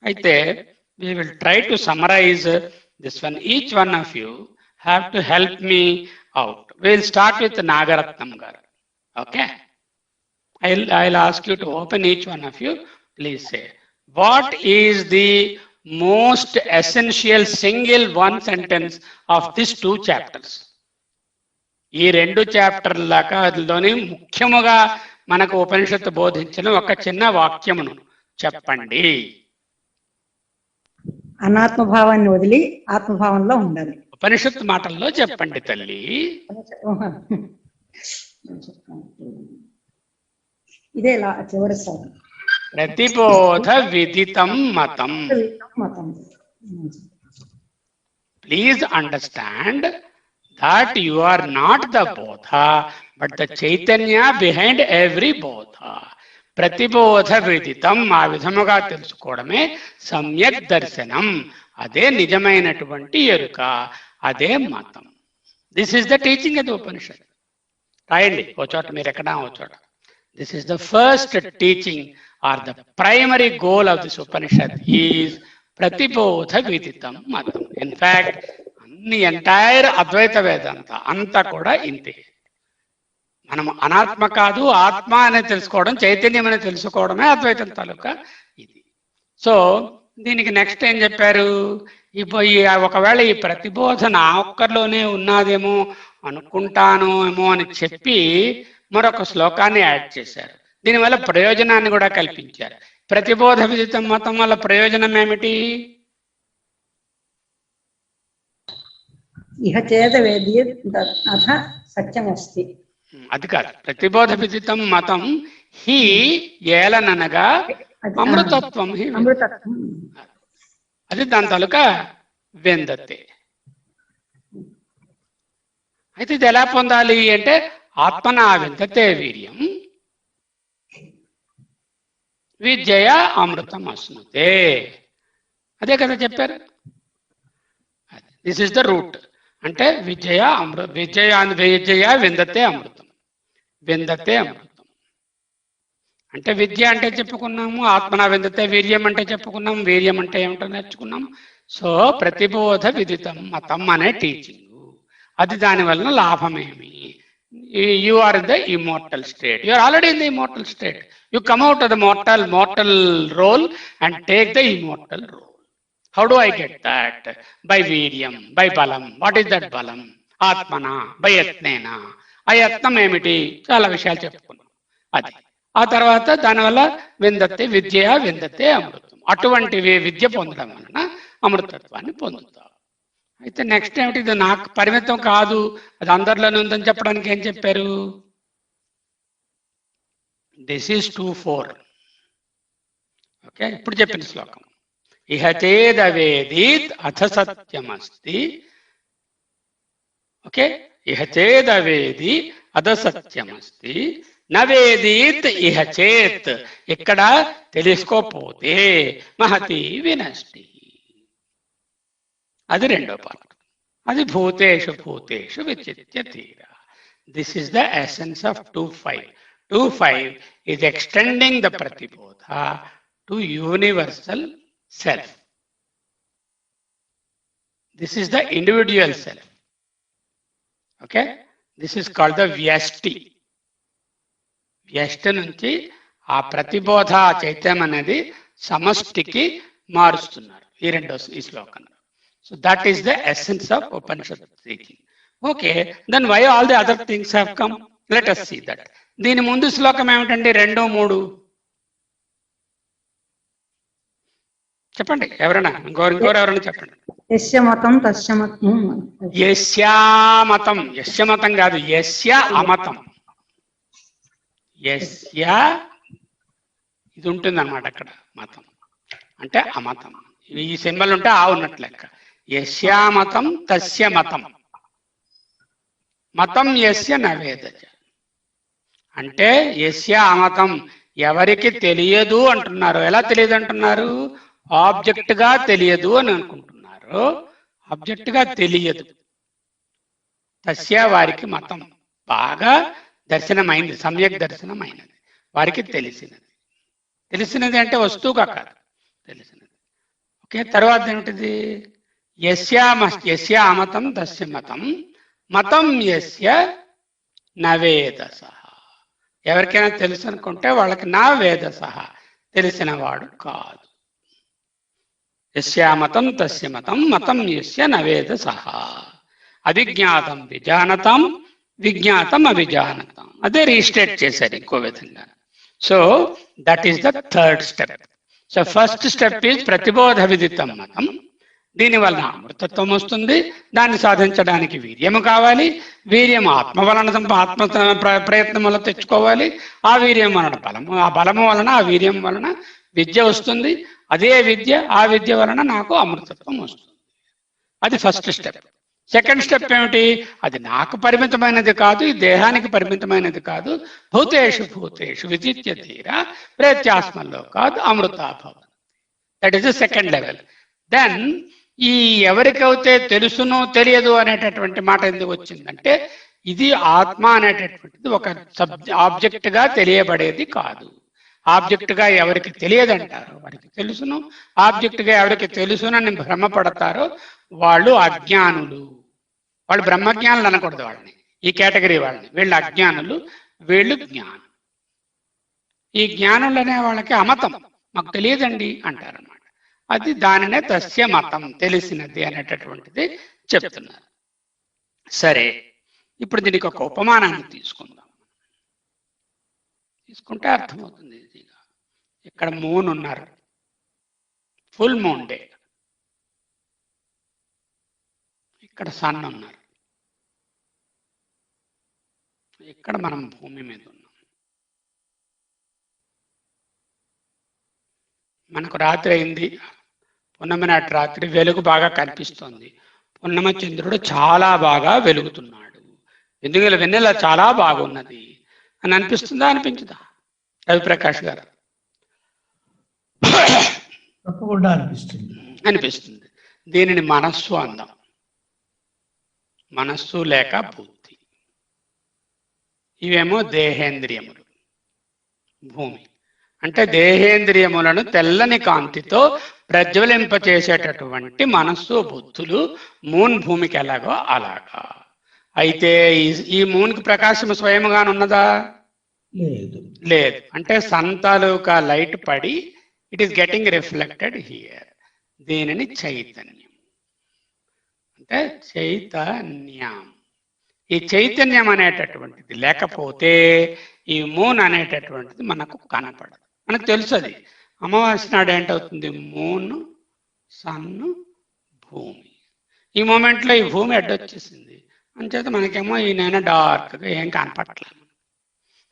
అయితే we will try to summarize this one. Each one of you have to help me out. We will start with Nagaratnam garu. Okay? I'll ask you to open each one of you. Please say, what is the most essential single one sentence of these two chapters? ఈ 2 చాప్టర్లలోని ముఖ్యముగా మనకు ఉపనిషత్తు బోధించిన ఒక చిన్న వాక్యమును చెప్పండి. అనాత్మభావాన్ని వదిలి ఆత్మభావంలో ఉండాలి. ఉపనిషత్తు మాటల్లో చెప్పండి తల్లి. ఇదే చివరి సార్. ప్రతిబోధ విదితం మతం. Please understand that you are not the bodha but the chaitanya behind every bodha. ప్రతిబోధ విదితం, ఆ విధముగా తెలుసుకోవడమే సమ్యక్ దర్శనం. అదే నిజమైనటువంటి ఎరుక, అదే మతం. This is the teaching of the Upanishad. రాయండి ఓ చోట, మీరు ఎక్కడా ఓ చోట. This is the first teaching or the primary goal of this Upanishad is ప్రతిబోధ విదితం మతం. ఇన్ఫాక్ట్ అన్ని ఎంటైర్ అద్వైత వేదాంత అంతా కూడా ఇంతే. మనం అనాత్మ కాదు ఆత్మ అనేది తెలుసుకోవడం, చైతన్యం అనేది తెలుసుకోవడమే అద్వైతం తాలూకా ఇది. సో దీనికి నెక్స్ట్ ఏం చెప్పారు? ఒకవేళ ఈ ప్రతిబోధ నా ఒక్కరిలోనే ఉన్నదేమో అనుకుంటాను ఏమో అని చెప్పి మరొక శ్లోకాన్ని యాడ్ చేశారు. దీనివల్ల ప్రయోజనాన్ని కూడా కల్పించారు. ప్రతిబోధ విదితం మతం వల్ల ప్రయోజనం ఏమిటి? ఇహ చేద వేద్య అథ సత్యమస్తి. అది కాదు. ప్రతిబోధ విదితం మతం హి ఏలననగా అమృతత్వం. అమృతత్వం అది దాని తాలూకా వెందతే. అయితే ఇది ఎలా పొందాలి అంటే ఆత్మనా విందతే వీర్యం విద్యయ అమృతం అశ్నుతే. అదే కదా చెప్పారు. This is the route. అంటే విద్య విందతే అమృతం, విందతే అమృతం. అంటే విద్య అంటే చెప్పుకున్నాము, ఆత్మనా విందతే వీర్యం అంటే చెప్పుకున్నాం, వీర్యం అంటే ఏమిటో నేర్చుకున్నాం. సో ప్రతిబోధ విదితం మతం అనే టీచింగ్, అది దాని వలన లాభమేమి? You are in the immortal state. You are already in the immortal state. You come out of the mortal role and take the immortal role. How do I get that? By Viryam, by Balam. What is that Balam? Atmana, by Yatnena. ఆ యత్నం ఏమిటి? చాలా విషయాలు చెప్పుకున్నాం. అది ఆ తర్వాత దానివల్ల విందతే విద్య విందతే అమృతం. అటువంటి విద్య పొందడం వలన అమృతత్వాన్ని పొందుతాం. అయితే నెక్స్ట్ ఏమిటి? ఇది నాకు పరిమితం కాదు, అది అందరిలోనే ఉందని చెప్పడానికి ఏం చెప్పారు? This is 2:4. ఓకే, ఇప్పుడు చెప్పిన శ్లోకం. ఇహ చేదవేదీత్ అథ సత్యమస్తి. ఓకే, ఇహ చేదవేది అథ సత్యమస్తి నవేదీత్ ఇహ చేత్. ఇక్కడ తెలుసుకోపోతే మహతి వినష్టి. అది రెండో పార్ట్. అది భూతేషు భూతేషు విచిత్య తీర. This is the essence of 2:5. 2:5 is extending the pratibodha to universal self. This is the individual self. Okay, this is called the vyashti. vyashti nunchi aa pratibodha chaitam anedi samastiki marustunaru ee slokanlo. So that is the essence of Upanishad teaching. Okay, then why all the other things have come? Let us see that. దీని ముందు శ్లోకం ఏమిటండి? 2, 3 చెప్పండి. ఎవరైనా ఇంకోరు ఎవరైనా చెప్పండి. యస్య మతం తస్య మతం. యస్యామతం, యస్యమతం కాదు, యస్య అమతం. యస్య ఇది ఉంటుంది అన్నమాట. అక్కడ మతం అంటే అమతం. ఈ సింబల్ ఉంటే ఆ ఉన్నట్లు లెక్క. యస్యామతం తస్య మతం. మతం యస్య నవేదజ అంటే యస్య అమతం, ఎవరికి తెలియదు అంటున్నారు. ఎలా తెలియదు అంటున్నారు? ఆబ్జెక్ట్ గా తెలియదు అని అనుకుంటున్నారు. ఆబ్జెక్ట్ గా తెలియదు. తస్య వారికి మతం బాగా దర్శనమైంది, సమ్యక్ దర్శనమైనది, వారికి తెలిసినది. తెలిసినది అంటే వస్తువుగా కాదు, తెలిసినది. ఓకే, తర్వాత ఏమిటిది? యస్య అమతం తస్య మతం, మతం యస్య నవేదస. ఎవరికైనా తెలుసు అనుకుంటే వాళ్ళకి నా వేదస, తెలిసిన వాడు కాదు. యస్య మతం తస్య మతం, మతం యస్య నవేదస. అవిజ్ఞాతం విజానతం, విజ్ఞాతం అవిజానతం. అదే రీస్టేట్ చేశారు ఇంకో విధంగా. So that is the third step. So first step is ప్రతిబోధ విదితం మతం. దీనివల్ల అమృతత్వం వస్తుంది. దాన్ని సాధించడానికి వీర్యము కావాలి. వీర్యం ఆత్మ వలన, ఆత్మ ప్రయత్నం వల్ల తెచ్చుకోవాలి. ఆ వీర్యం వలన బలము, ఆ బలము వలన, ఆ వీర్యం వలన విద్య వస్తుంది. అదే విద్య, ఆ విద్య వలన నాకు అమృతత్వం వస్తుంది. అది ఫస్ట్ స్టెప్. సెకండ్ స్టెప్ ఏమిటి? అది నాకు పరిమితమైనది కాదు, ఈ దేహానికి పరిమితమైనది కాదు. భూతేషు భూతేషు విజిత్య ధీర ప్రేత్యాస్మల్లో కాదు అమృతాభవ. That is the second level. Then ఈ ఎవరికైతే తెలుసునో తెలియదు అనేటటువంటి మాట ఎందుకు వచ్చిందంటే, ఇది ఆత్మ అనేటటువంటిది ఒక ఆబ్జెక్ట్ గా తెలియబడేది కాదు. ఆబ్జెక్ట్ గా ఎవరికి తెలియదంటారో వారికి తెలుసును, ఆబ్జెక్ట్ గా ఎవరికి తెలుసునని భ్రమపడతారో వాళ్ళు అజ్ఞానులు. వాళ్ళు బ్రహ్మజ్ఞానులు అనకూడదు వాళ్ళని, ఈ కేటగిరీ వాళ్ళని. వీళ్ళు అజ్ఞానులు, వీళ్ళు జ్ఞానులు. ఈ జ్ఞానులు అనే వాళ్ళకి అమతం, మాకు తెలియదండి అంటారన్నమాట. అది దానినే తస్య మతం, తెలిసినది అనేటటువంటిది చెప్తున్నారు. సరే, ఇప్పుడు దీనికి ఒక ఉపమానాన్ని తీసుకుందాం. తీసుకుంటే అర్థమవుతుంది ఈజీగా. ఇక్కడ మూన్ ఉన్నారు, ఫుల్ మూన్ డే. ఇక్కడ సన్ ఉన్నారు, ఇక్కడ మనం భూమి మీద ఉన్నాం. మనకు రాత్రి అయింది, పున్నమి నాటి రాత్రి, వెలుగు బాగా కనిపిస్తోంది. పున్నమ చంద్రుడు చాలా బాగా వెలుగుతున్నాడు, ఎందుకంటే వెన్నెల చాలా బాగున్నది అని అనిపిస్తుందా, అనిపించదా రవిప్రకాష్ గారు? తప్పకుండా అనిపిస్తుంది. అనిపిస్తుంది. దీనిని మనస్సు అందాం. మనస్సు లేక బుద్ధి, ఇవేమో దేహేంద్రియములు. భూమి అంటే దేహేంద్రియములను తెల్లని కాంతితో ప్రజ్వలింపచేసేటటువంటి మనస్సు బుద్ధులు మూన్ భూమికి ఎలాగో అలాగా. అయితే ఈ మూన్కి ప్రకాశం స్వయముగానున్నదా? లేదు. అంటే సన్ తాలూకా లైట్ పడి it is getting reflected here. దీనిని చైతన్యం అంటే చైతన్యం. ఈ చైతన్యం అనేటటువంటిది లేకపోతే ఈ మూన్ అనేటటువంటిది మనకు కనపడదు. మనకు తెలుసు అది. అమావాస్య నాడు ఏంటవుతుంది? మూన్, సన్ను, భూమి. ఈ మూమెంట్లో ఈ భూమి అడ్డొచ్చేసింది, అంచేత మనకేమో ఈ నేను డార్క్గా ఏం కనపడట్లేదు.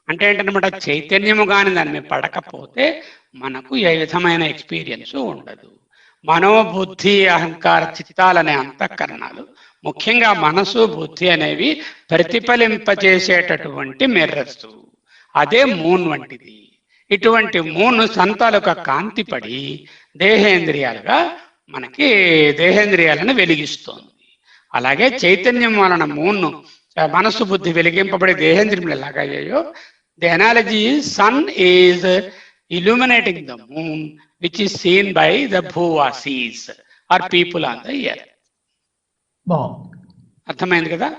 అంటే ఏంటన్నమాట, చైతన్యము కానీ దాని మీద పడకపోతే మనకు ఏ విధమైన ఎక్స్పీరియన్స్ ఉండదు. మనోబుద్ధి అహంకార చిత్తాలనే అంతఃకరణాలు, ముఖ్యంగా మనసు బుద్ధి అనేవి ప్రతిఫలింపచేసేటటువంటి మిర్రర్స్. అదే మూన్ వంటిది. ఇటువంటి మూన్ సంతాలుగా కాంతి పడి దేహేంద్రియాలుగా మనకి దేహేంద్రియాలను వెలిగిస్తోంది. అలాగే చైతన్యం వలన మూన్ మనస్సు బుద్ధి వెలిగింపబడి దేహేంద్రియములు ఎలాగయ్యాయో, the analogy is sun is illuminating the moon which is seen by the భూవాసీస్ or people on the earth. అర్థమైంది కదా?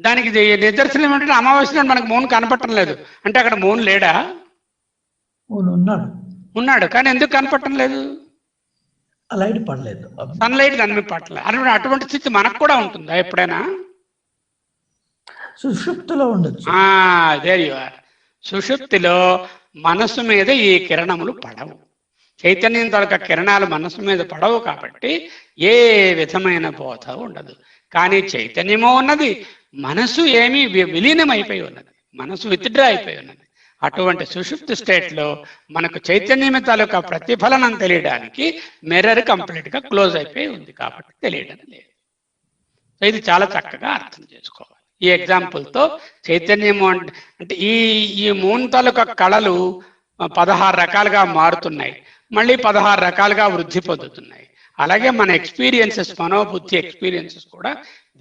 దానికి నిదర్శనం ఏమంటే అమావాస్య మనకు మూన్ కనపడటం లేదు అంటే అక్కడ మూన్ లేడా? ఉన్నాడు, కానీ ఎందుకు కనపడటం లేదు? లైట్ పడలేదు, సన్లైట్ దాని మీద పడలేదు. అటువంటి స్థితి మనకు కూడా ఉంటుందా ఎప్పుడైనా? సుషుప్తిలో ఉండొచ్చు. There you are. సుషుప్తిలో మనస్సు మీద ఈ కిరణములు పడవు. చైతన్యం తాలూకా కిరణాలు మనస్సు మీద పడవు కాబట్టి ఏ విధమైన బోధ ఉండదు. కానీ చైతన్యమో ఉన్నది, మనసు ఏమీ విలీనం అయిపోయి ఉన్నది, మనసు విత్డ్రా అయిపోయి ఉన్నది. అటువంటి సుషుప్తి స్టేట్లో మనకు చైతన్యం తాలూకా ప్రతిఫలనం తెలియడానికి మిర్రర్ కంప్లీట్ గా క్లోజ్ అయిపోయి ఉంది కాబట్టి తెలియడం లేదు. ఇది చాలా చక్కగా అర్థం చేసుకోవాలి. ఈ ఎగ్జాంపుల్తో చైతన్యము అంటే ఈ మూన్ తాలూకా కళలు 16 రకాలుగా మారుతున్నాయి, మళ్ళీ 16 రకాలుగా వృద్ధి పొందుతున్నాయి. అలాగే మన ఎక్స్పీరియన్సెస్, మనోబుద్ధి ఎక్స్పీరియన్సెస్ కూడా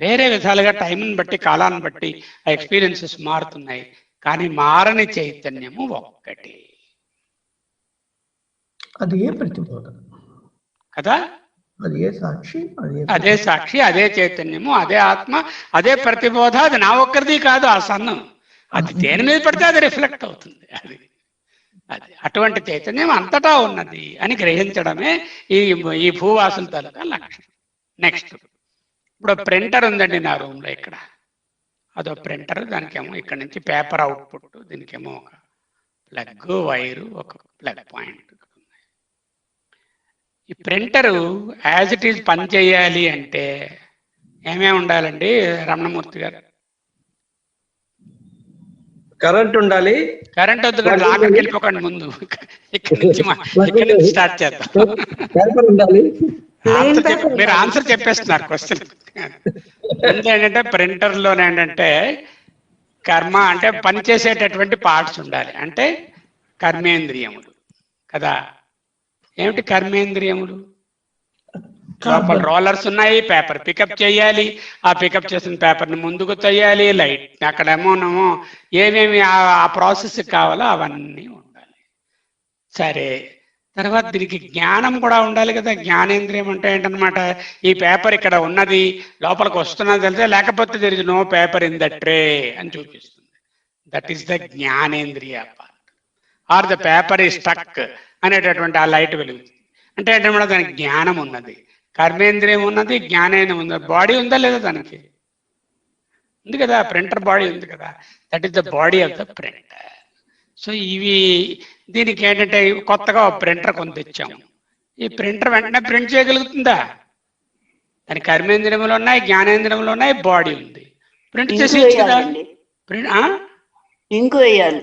వేరే విధాలుగా టైంని బట్టి, కాలాన్ని బట్టి ఆ ఎక్స్పీరియన్సెస్ మారుతున్నాయి. కానీ మారని చైతన్యము ఒక్కటి. అది ఏ ప్రతిబోధన కదా, అది ఏ సాక్షి, అదే సాక్షి, అదే చైతన్యము, అదే ఆత్మ, అదే ప్రతిబోధ. అది నా ఒక్కరిది కాదు. ఆ సన్నం అది దేని మీద పడితే అది రిఫ్లెక్ట్ అవుతుంది. అది అది అటువంటి చైతన్యం అంతటా ఉన్నది అని గ్రహించడమే ఈ భూవాసుల తాలూకా లక్షణం. నెక్స్ట్, ఇప్పుడు ప్రింటర్ ఉందండి నా రూమ్ లో. ఇక్కడ అదో ప్రింటర్, దానికేమో ఇక్కడ నుంచి పేపర్ అవుట్పుట్, దీనికేమో ఒక ప్లగ్ వైరు, ఒక ప్లగ్ పాయింట్. ఈ ప్రింటరు యాజ్ ఇట్ ఈజ్ పని చేయాలి అంటే ఏమేమి ఉండాలండి రమణమూర్తి గారు? కరెంట్ ఉండాలి. కరెంట్ వద్దు, లాక్కకి వెళ్ళిపోకండి ముందు. ఇక్కడ నుంచి స్టార్ట్ చేద్దాం. మీరు ఆన్సర్ చెప్పేస్తున్నారు క్వశ్చన్. ఏంటంటే ప్రింటర్ లోనే ఏంటంటే కర్మ అంటే పనిచేసేటటువంటి పార్ట్స్ ఉండాలి. అంటే కర్మేంద్రియములు కదా. ఏమిటి కర్మేంద్రియములు? లోపల రోలర్స్ ఉన్నాయి, పేపర్ పికప్ చేయాలి, ఆ పికప్ చేసిన పేపర్ని ముందుకు తోయాలి, లైట్ అక్కడేమో ఏమేమి ఆ ప్రాసెస్ కావాలో అవన్నీ ఉండాలి. సరే, తర్వాత దీనికి జ్ఞానం కూడా ఉండాలి కదా. జ్ఞానేంద్రియం అంటే ఏంటనమాట? ఈ పేపర్ ఇక్కడ ఉన్నది, లోపలికి వస్తున్నది తెలిసే, లేకపోతే there is no paper in the tray అని చూపిస్తుంది. దట్ ఈస్ ద జ్ఞానేంద్రియ part. Or the paper is stuck అనేటటువంటి ఆ లైట్ వెలుగుతుంది. అంటే ఏంటన్నమాట? దానికి జ్ఞానం ఉన్నది, కర్మేంద్రియం ఉన్నది, జ్ఞానేంద్రియం ఉన్నది. బాడీ ఉందా లేదా? దానికి ఉంది కదా, ప్రింటర్ బాడీ ఉంది కదా. That is the body of the printer. So దీనికి ఏంటంటే కొత్తగా ప్రింటర్ కొని తెచ్చాము. ఈ ప్రింటర్ వెంటనే ప్రింట్ చేయగలుగుతుందా? దాని కర్మేంద్రియములు ఉన్నాయి, జ్ఞానేంద్రియములు ఉన్నాయి, బాడీ ఉంది. ప్రింట్ చేసి ఇంకు వేయాలి.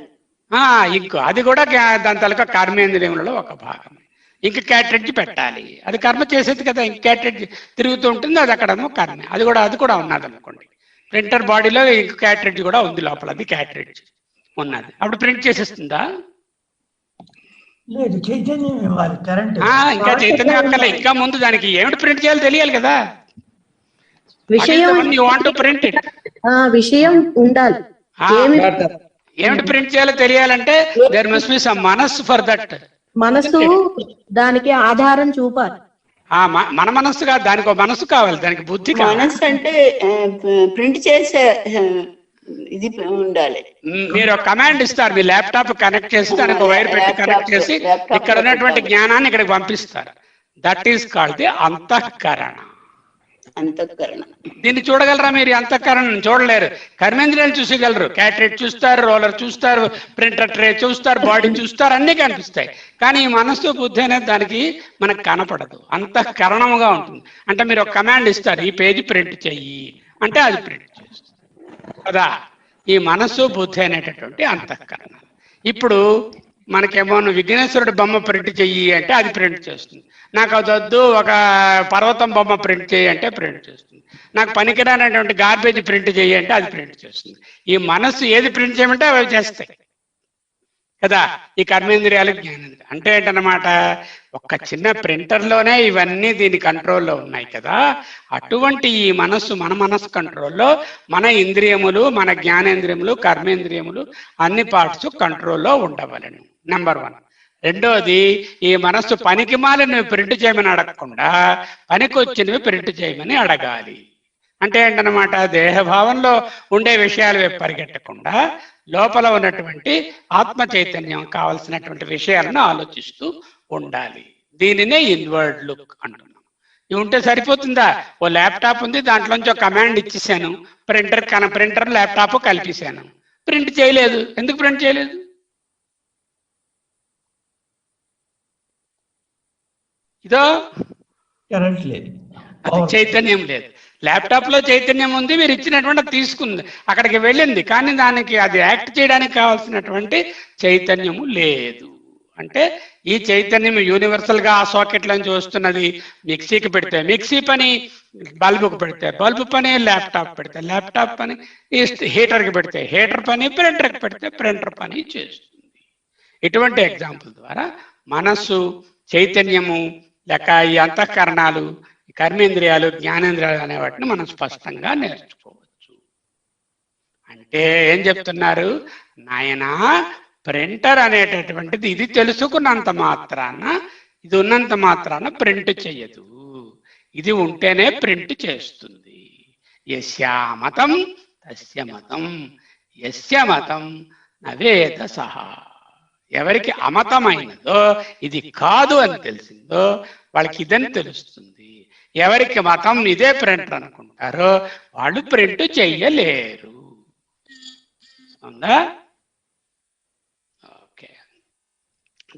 ఇంకో అది కూడా దాని తలక కర్మేంద్రియములలో ఒక భాగం. ఇంక క్యాట్రెడ్జ్ పెట్టాలి, అది కర్మ చేసేది కదా. ఇంక క్యాట్రెడ్జ్ తిరుగుతూ ఉంటుంది, అది అక్కడేమో కర్మ. అది కూడా ఉన్నది అనుకోండి. ప్రింటర్ బాడీలో ఇంక క్యాట్రెడ్జ్ కూడా ఉంది లోపల, అది క్యాట్రెడ్జ్ ఉన్నది. అప్పుడు ప్రింట్ చేసేస్తుందా? లేదు, చైతన్యం ఇవ్వాలి. కరెంట్ ఇంకా చైతన్యం అక్కర్లే. ఇంకా ముందు దానికి ఏమిటి ప్రింట్ చేయాలో తెలియాలి కదా. విషయం ఉండాలి. ఏమిటి ప్రింట్ చేయాలో తెలియాలంటే దేర్ మస్ట్ బి సమ్ మనస్సు ఫర్ దట్. మనసు దానికి ఆధారం చూపాలి. మన మనస్సు కాదు, దానికి ఒక మనస్సు కావాలి, దానికి బుద్ధి కావాలి. మనస్సు అంటే ప్రింట్ చేసే ఇది ఉండాలి. మీరు ఒక కమాండ్ ఇస్తారు, మీ ల్యాప్టాప్ కనెక్ట్ చేసి దానికి ఒక వైర్ పెట్టి కనెక్ట్ చేసి ఇక్కడ ఉన్నటువంటి జ్ఞానాన్ని ఇక్కడికి పంపిస్తారు. దట్ ఈస్ కాల్డ్ ది అంతఃకరణ. దీన్ని చూడగలరా మీరు? అంతఃకరణ చూడలేరు. కర్మేంద్రియాలు చూసగలరు. క్యాట్రెట్ చూస్తారు, రోలర్ చూస్తారు, ప్రింటర్ ట్రే చూస్తారు, బాడీ చూస్తారు, అన్నీ కనిపిస్తాయి. కానీ ఈ మనస్సు బుద్ధి అనేది దానికి మనకు కనపడదు, అంతఃకరణముగా ఉంటుంది. అంటే మీరు ఒక కమాండ్ ఇస్తారు, ఈ పేజీ ప్రింట్ చెయ్యి అంటే అది ప్రింట్ చేస్తుంది కదా. ఈ మనస్సు బుద్ధి అనేటటువంటి అంతఃకరణ. ఇప్పుడు మనకేమో విఘ్నేశ్వరుడు బొమ్మ ప్రింట్ చెయ్యి అంటే అది ప్రింట్ చేస్తుంది. నాకు అది వద్దు, ఒక పర్వతం బొమ్మ ప్రింట్ చేయి అంటే ప్రింట్ చేస్తుంది. నాకు పనికిరానటువంటి గార్బేజ్ ప్రింట్ చేయి అంటే అది ప్రింట్ చేస్తుంది. ఈ మనస్సు ఏది ప్రింట్ చేయమంటే అవి చేస్తాయి కదా. ఈ కర్మేంద్రియాలు, జ్ఞానేంద్రియాలు అంటే ఏంటన్నమాట? ఒక చిన్న ప్రింటర్లోనే ఇవన్నీ దీని కంట్రోల్లో ఉన్నాయి కదా. అటువంటి ఈ మనస్సు, మన మనస్సు కంట్రోల్లో మన ఇంద్రియములు, మన జ్ఞానేంద్రియములు, కర్మేంద్రియములు అన్ని పార్ట్స్ కంట్రోల్లో ఉండవలను. నెంబర్ 1. రెండోది, ఈ మనస్సు పనికి మాలినవి ప్రింట్ చేయమని అడగకుండా పనికి వచ్చినవి ప్రింట్ చేయమని అడగాలి. అంటే ఏంటన్నమాట? దేహభావంలో ఉండే విషయాలు పరిగెట్టకుండా లోపల ఉన్నటువంటి ఆత్మ చైతన్యం కావలసినటువంటి విషయాలను ఆలోచిస్తూ ఉండాలి. దీనినే ఇన్వర్డ్ లుక్ అంటున్నాం. ఇవి ఉంటే సరిపోతుందా? ఓ ల్యాప్టాప్ ఉంది, దాంట్లోంచి ఒక కమాండ్ ఇచ్చేసాను, ప్రింటర్ ల్యాప్టాప్ కలిపేశాను, ప్రింట్ చేయలేదు. ఎందుకు ప్రింట్ చేయలేదు? ఇదో కరెంట్ లేదు, చైతన్యం లేదు. ల్యాప్టాప్ లో చైతన్యం ఉంది, మీరు ఇచ్చినటువంటి తీసుకుంది, అక్కడికి వెళ్ళింది, కానీ దానికి అది యాక్ట్ చేయడానికి కావాల్సినటువంటి చైతన్యము లేదు. అంటే ఈ చైతన్యం యూనివర్సల్ గా ఆ సాకెట్ నుంచి వస్తున్నది. మిక్సీకి పెడితే మిక్సీ పని, బల్బుకు పెడితే బల్బు పని, ల్యాప్టాప్ పెడితే ల్యాప్టాప్ పని, హీటర్కి పెడితే హీటర్ పని, ప్రింటర్కి పెడితే ప్రింటర్ పని చేస్తుంది. ఇటువంటి ఎగ్జాంపుల్ ద్వారా మనస్సు, చైతన్యము, లేక ఈ అంతఃకరణాలు, కర్మేంద్రియాలు, జ్ఞానేంద్రియాలు అనే వాటిని మనం స్పష్టంగా నేర్చుకోవచ్చు. అంటే ఏం చెప్తున్నారు? నాయనా, ప్రింటర్ అనేటటువంటిది ఇది తెలుసుకున్నంత మాత్రాన, ఇది ఉన్నంత మాత్రాన ప్రింట్ చెయ్యదు. ఇది ఉంటేనే ప్రింట్ చేస్తుంది. యస్యామతం తస్య మతం, యస్య మతం నవేద సహా. ఎవరికి అమతమైనదో, ఇది కాదు అని తెలిసిందో వాళ్ళకి ఇదని తెలుస్తుంది. ఎవరికి మతం ఇదే ప్రింటర్ అనుకుంటారో వాళ్ళు ప్రింట్ చెయ్యలేరు. ఉందా? ఓకే.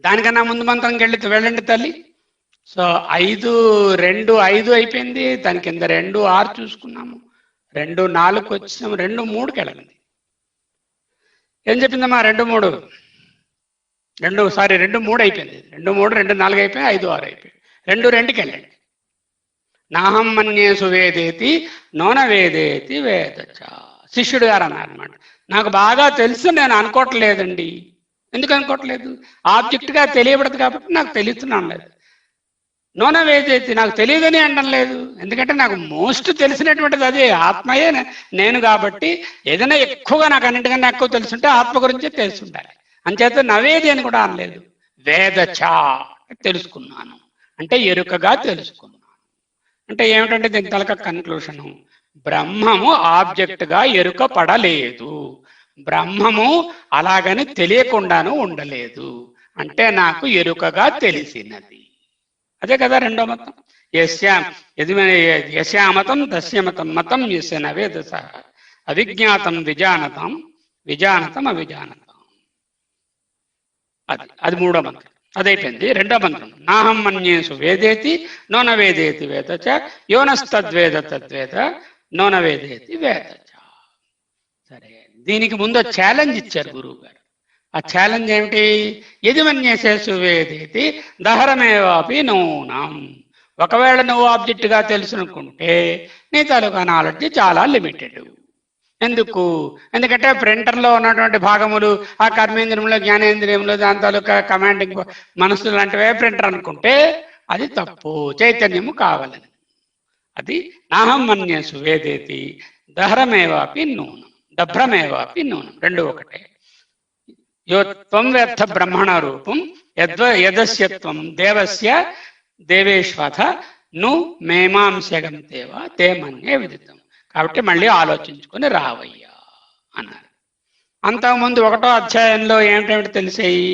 దానికన్నా ముందు మంత్రంకి వెళ్ళండి తల్లి. సో 5, 2, 5 అయిపోయింది. దాని కింద 2, 6 చూసుకున్నాము. 2, 4 వచ్చాము. 2, 3కి వెళ్ళండి. ఏం చెప్పిందమ్మా? 2, 3 అయిపోయింది. 2, 3, 2, 4 అయిపోయి 5, 6 అయిపోయి 2, 2కి వెళ్ళండి. నాహం మన్యేసు వేదేతి నోన వేదేతి వేదచ. శిష్యుడు గారు అన్నారన్నమాట, నాకు బాగా తెలుసు, నేను అనుకోవట్లేదండి. ఎందుకు అనుకోవట్లేదు? ఆబ్జెక్ట్గా తెలియబడదు కాబట్టి నాకు తెలుస్తున్నాను లేదు. నోన వేదేతి, నాకు తెలియదని అనడం లేదు. ఎందుకంటే నాకు మోస్ట్ తెలిసినటువంటిది అదే, ఆత్మయే నేను. కాబట్టి ఏదైనా ఎక్కువగా నాకు అన్నింటికన్నా ఎక్కువ తెలుసుంటే ఆత్మ గురించే తెలుసుంటారు. అంచేత నవేది అని కూడా అనలేదు. వేదచ తెలుసుకున్నాను అంటే ఎరుకగా తెలుసుకున్నాను. అంటే ఏమిటంటే దీని తలక కన్క్లూషను, బ్రహ్మము ఆబ్జెక్ట్గా ఎరుక పడలేదు, బ్రహ్మము అలాగని తెలియకుండాను ఉండలేదు. అంటే నాకు ఎరుకగా తెలిసినది. అదే కదా రెండో మతం. యస్యామతం తస్యమతం మతం యస్య నవేద సహ అవిజ్ఞాతం విజానతం విజానతం అవిజానతం. అది మూడో మంత్రం. అదైపోయింది. రెండో మంత్రం, నాహం మన్యేసు వేదేతి నోన వేదేతి వేదచ యోనస్తద్వేద తద్వేద నోన వేదేతి వేదచ. సరే, దీనికి ముందు ఛాలెంజ్ ఇచ్చారు గురువు గారు. ఆ ఛాలెంజ్ ఏమిటి? యది మన్యేసేసు వేదేతి దహరమేవాపి నూనం. ఒకవేళ నువ్వు ఆబ్జెక్ట్గా తెలుసునుకుంటే నీ తాలూకా నాలెడ్జ్ చాలా లిమిటెడ్. ఎందుకు? ఎందుకంటే ప్రింటర్లో ఉన్నటువంటి భాగములు, ఆ కర్మేంద్రియంలో, జ్ఞానేంద్రియంలో, దాని తాలూకా కమాండింగ్ మనస్సు లాంటివే ప్రింటర్ అనుకుంటే అది తప్పు. చైతన్యము కావాలని. అది నాహం మన్యేసు వేదేతి దహరమేవాపి నూనం దభ్రమేవాపి నూనం, రెండు ఒకటే. యో త్వం వేత్త బ్రహ్మణ రూపం యదస్యత్వం దేవస్య దేవేశ్వథ ను మేమాంశగం దేవా తే మన్యే విదితం. కాబట్టి మళ్ళీ ఆలోచించుకొని రావయ్యా అన్నారు. అంతకుముందు 1వ అధ్యాయంలో ఏమిటేమిటి తెలిసాయి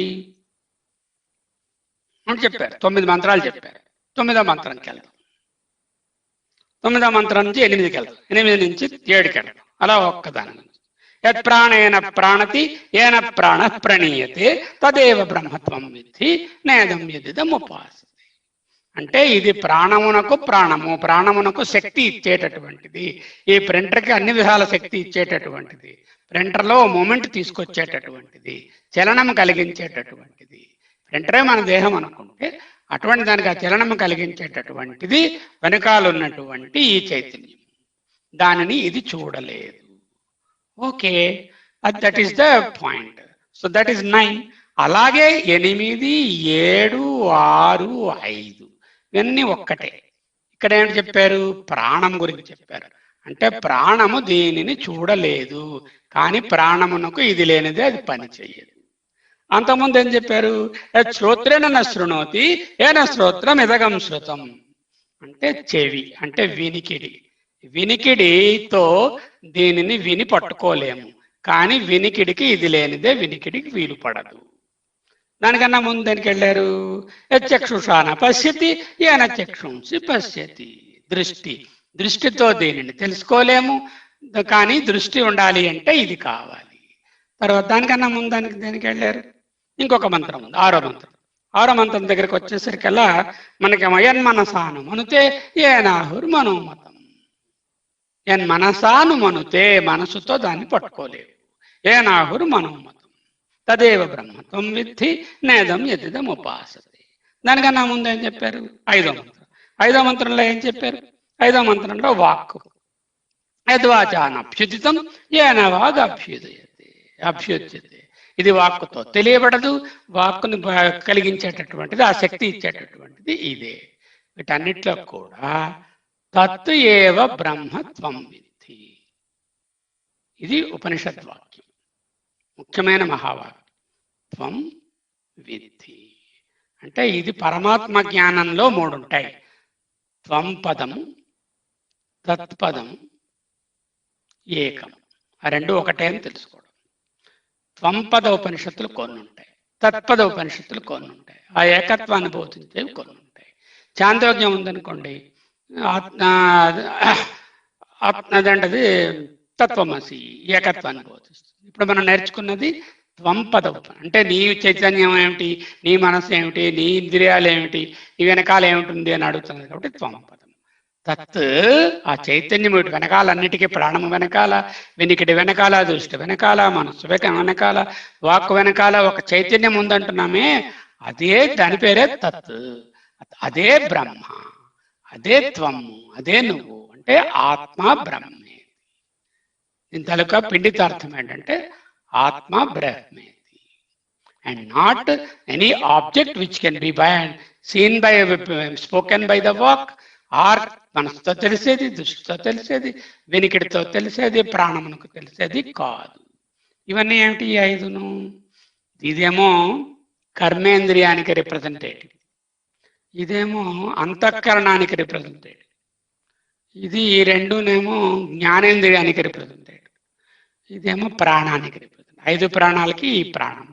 అని చెప్పారు. 9 మంత్రాలు చెప్పారు. 9వ మంత్రంకి వెళ్దాం. 9వ మంత్రం నుంచి 8కి వెళ్దాం. 8 నుంచి 7కి వెళ్దాం. అలా ఒక్కదాని నుంచి. యత్ ప్రాణేన ప్రాణతి ఏన ప్రాణ ప్రణీయతే తదేవ బ్రహ్మత్వం విద్ధి నేదం యదిదం ఉపాసతే. అంటే ఇది ప్రాణమునకు ప్రాణమునకు శక్తి ఇచ్చేటటువంటిది. ఈ ప్రింటర్కి అన్ని విధాల శక్తి ఇచ్చేటటువంటిది. ప్రింటర్లో మూమెంట్ తీసుకొచ్చేటటువంటిది, చలనం కలిగించేటటువంటిది. ప్రింటరే మన దేహం అనుకుంటే అటువంటి దానికి ఆ చలనం కలిగించేటటువంటిది వెనకాలన్నటువంటి ఈ చైతన్యం. దానిని ఇది చూడలేదు. Okay, that is the point. So that is 9. అలాగే 8, 7, 6, 5 ఇవన్నీ ఒక్కటే. ఇక్కడ ఏంటి చెప్పారు? ప్రాణం గురించి చెప్పారు. అంటే ప్రాణము దీనిని చూడలేదు, కానీ ప్రాణమునకు ఇది లేనిదే అది పని చెయ్యదు. అంతకుముందు ఏం చెప్పారు? శ్రోత్రేణ న శృణోతి ఏన శ్రోత్రం ఇదగం శృతం. అంటే చెవి, అంటే వినికిడి. వినికిడితో దీనిని విని పట్టుకోలేము, కానీ వినికిడికి ఇది లేనిదే వినికిడికి వీలు పడదు. దానికన్నా ముందు దానికి వెళ్ళారు. చక్షుషాన పశ్యతి ఏన చక్షుంసి పశ్యతి. దృష్టితో దీనిని తెలుసుకోలేము, కానీ దృష్టి ఉండాలి అంటే ఇది కావాలి. తర్వాత దానికన్నా ముందు దానికి వెళ్ళారు. ఇంకొక మంత్రం ఉంది, 6వ మంత్రం. 6వ మంత్రం దగ్గరికి వచ్చేసరికల్లా మనకి యన్మనసాను మనుతే ఏనాహుర్ మనోమతం. యన్మనసాను మనుతే, మనసుతో దాన్ని పట్టుకోలేవు. ఏనాహుర్ మనోమతం తదేవ బ్రహ్మత్వం విద్ధి నేదం యదిదం ఉపాసతే. దానికన్నా ముందు ఏం చెప్పారు? 5వ మంత్రం. 5వ మంత్రంలో ఏం చెప్పారు? 5వ మంత్రంలో వాక్కు యద్వాచానభ్యుదితం ఏన వాగ్ అభ్యుద్యతే. ఇది వాక్కుతో తెలియబడదు, వాక్కుని కలిగించేటటువంటిది, ఆ శక్తి ఇచ్చేటటువంటిది ఇదే. వీటన్నిటిలో కూడా తత్ ఏవ బ్రహ్మత్వం విద్ధి. ఇది ఉపనిషత్ వాక్యం, ముఖ్యమైన మహావాక్యం. త్వం విద్ధి అంటే ఇది పరమాత్మ జ్ఞానంలో మూడు ఉంటాయి. త్వం పదము, తత్పదము, ఏకం. ఆ రెండు ఒకటే అని తెలుసుకోవడం. త్వంపద ఉపనిషత్తులు కొన్ని ఉంటాయి, తత్పద ఉపనిషత్తులు కొన్ని ఉంటాయి. ఆ ఏకత్వాన్ని బోధించేవి కొన్ని ఉంటాయి. చాందోగ్యం ఉందనుకోండి, అదంటది తత్వమసి, ఏకత్వాన్ని బోధిస్తుంది. ఇప్పుడు మనం నేర్చుకున్నది త్వంపద అంటే నీ చైతన్యం ఏమిటి, నీ మనస్సు ఏమిటి, నీ ఇంద్రియాలు ఏమిటి, నీ వెనకాల ఏమిటి అని అడుగుతున్నది కాబట్టి త్వంపదం. తత్ ఆ చైతన్యం ఏమిటి, వెనకాలన్నిటికీ ప్రాణము వెనకాల, వెనికిడి వెనకాల, దృష్టి వెనకాల, మనస్సు వెనకాల, వాక్కు వెనకాల ఒక చైతన్యం ఉందంటున్నామే, అదే దాని పేరే తత్. అదే బ్రహ్మ, అదే త్వము, అదే నువ్వు. అంటే ఆత్మ బ్రహ్మే. దీని తాలూకా పిండితార్థం ఏంటంటే ఆత్మ బ్రహ్మేతి, and not any object which can be by seen by, spoken by the vak, or మనసుతో తెలిసేది, దృష్టితో తెలిసేది, వెనికిడితో తెలిసేది, ప్రాణమునకు తెలిసేది కాదు. ఇవన్నీ ఏమిటి? ఈ ఐదును. ఇదేమో కర్మేంద్రియానికి రిప్రజెంటేటివ్, ఇదేమో అంతఃకరణానికి రిప్రజెంటేటివ్, ఇది ఈ రెండునేమో జ్ఞానేంద్రియానికి రిప్రజెంటేటివ్, ఇదేమో ప్రాణానికి రిప్రజెంటేటివ్. ఐదు ప్రాణాలకి ఈ ప్రాణం,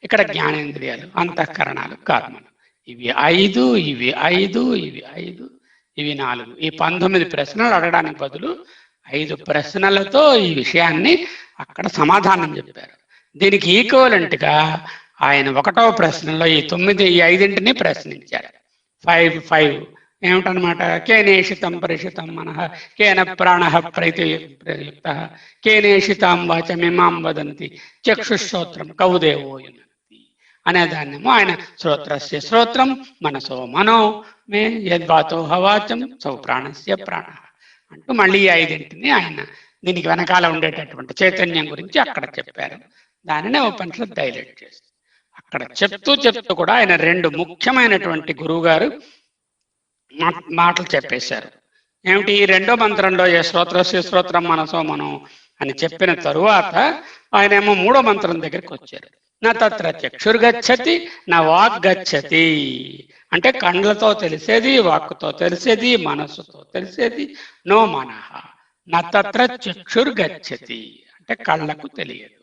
ఇక్కడ జ్ఞానేంద్రియాలు, అంతఃకరణాలు, కర్మలు. ఇవి ఐదు, ఇవి ఐదు, ఇవి ఐదు, ఇవి నాలుగు. ఈ 19 ప్రశ్నలు అడగడానికి బదులు 5 ప్రశ్నలతో ఈ విషయాన్ని అక్కడ సమాధానం చెప్పారు. దీనికి ఈక్వలెంట్ గా ఆయన 1వ ప్రశ్నలో ఈ 5 ప్రశ్నించారు. 5 ఏమిటనమాట? కేనేషితం పరిషితం మనః, కేన ప్రాణః ప్రయుక్త, కేనేషితాం వాచమిమాం వదంతి, చక్షుశ్రోత్రం కౌదేవో యునక్తి అనేదాన్నేమో ఆయన శ్రోత్రస్య శ్రోత్రం, మనసో మనో మే, యద్వాతో హవాచం, సౌ ప్రాణస్య ప్రాణ అంటూ మళ్ళీ 5 ఆయన దీనికి వెనకాల ఉండేటటువంటి చైతన్యం గురించి అక్కడ చెప్పారు. దానినే ఉపనిషత్ డైలెట్ చేస్తుంది. అక్కడ చెప్తూ కూడా ఆయన 2 ముఖ్యమైనటువంటి గురువు గారు మాటలు చెప్పేశారు. ఏమిటి? 2వ మంత్రంలో ఏ శ్రోత్రస్య శ్రోత్రం మనసో మనం అని చెప్పిన తరువాత ఆయనేమో 3వ మంత్రం దగ్గరికి వచ్చారు. నా తత్ర చక్షుర్గచ్చతి నా వాక్ గచ్చతి అంటే కళ్ళతో తెలిసేది, వాక్కుతో తెలిసేది, మనస్సుతో తెలిసేది నో మనః. నా తత్ర చక్షుర్గచ్చతి అంటే కళ్ళకు తెలియదు,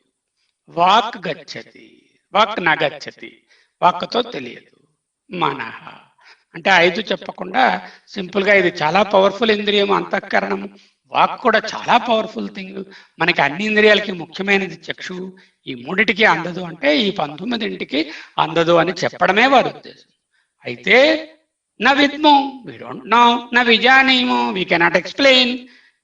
వాక్ గచ్చతి, వాక్ నా గచ్చతి, వాక్కుతో తెలియదు, మనః అంటే 5 చెప్పకుండా సింపుల్ గా ఇది చాలా పవర్ఫుల్ ఇంద్రియం అంతఃకరణము, వాక్ కూడా చాలా పవర్ఫుల్ థింగ్. మనకి అన్ని ఇంద్రియాలకి ముఖ్యమైనది చక్షువు. ఈ 3టికి అందదు అంటే ఈ 19టికి అందదు అని చెప్పడమే వారి ఉద్దేశం. అయితే నా విద్మో, వి డోంట్ నో, నా విజానీమో, వి కెనాట్ ఎక్స్ప్లెయిన్,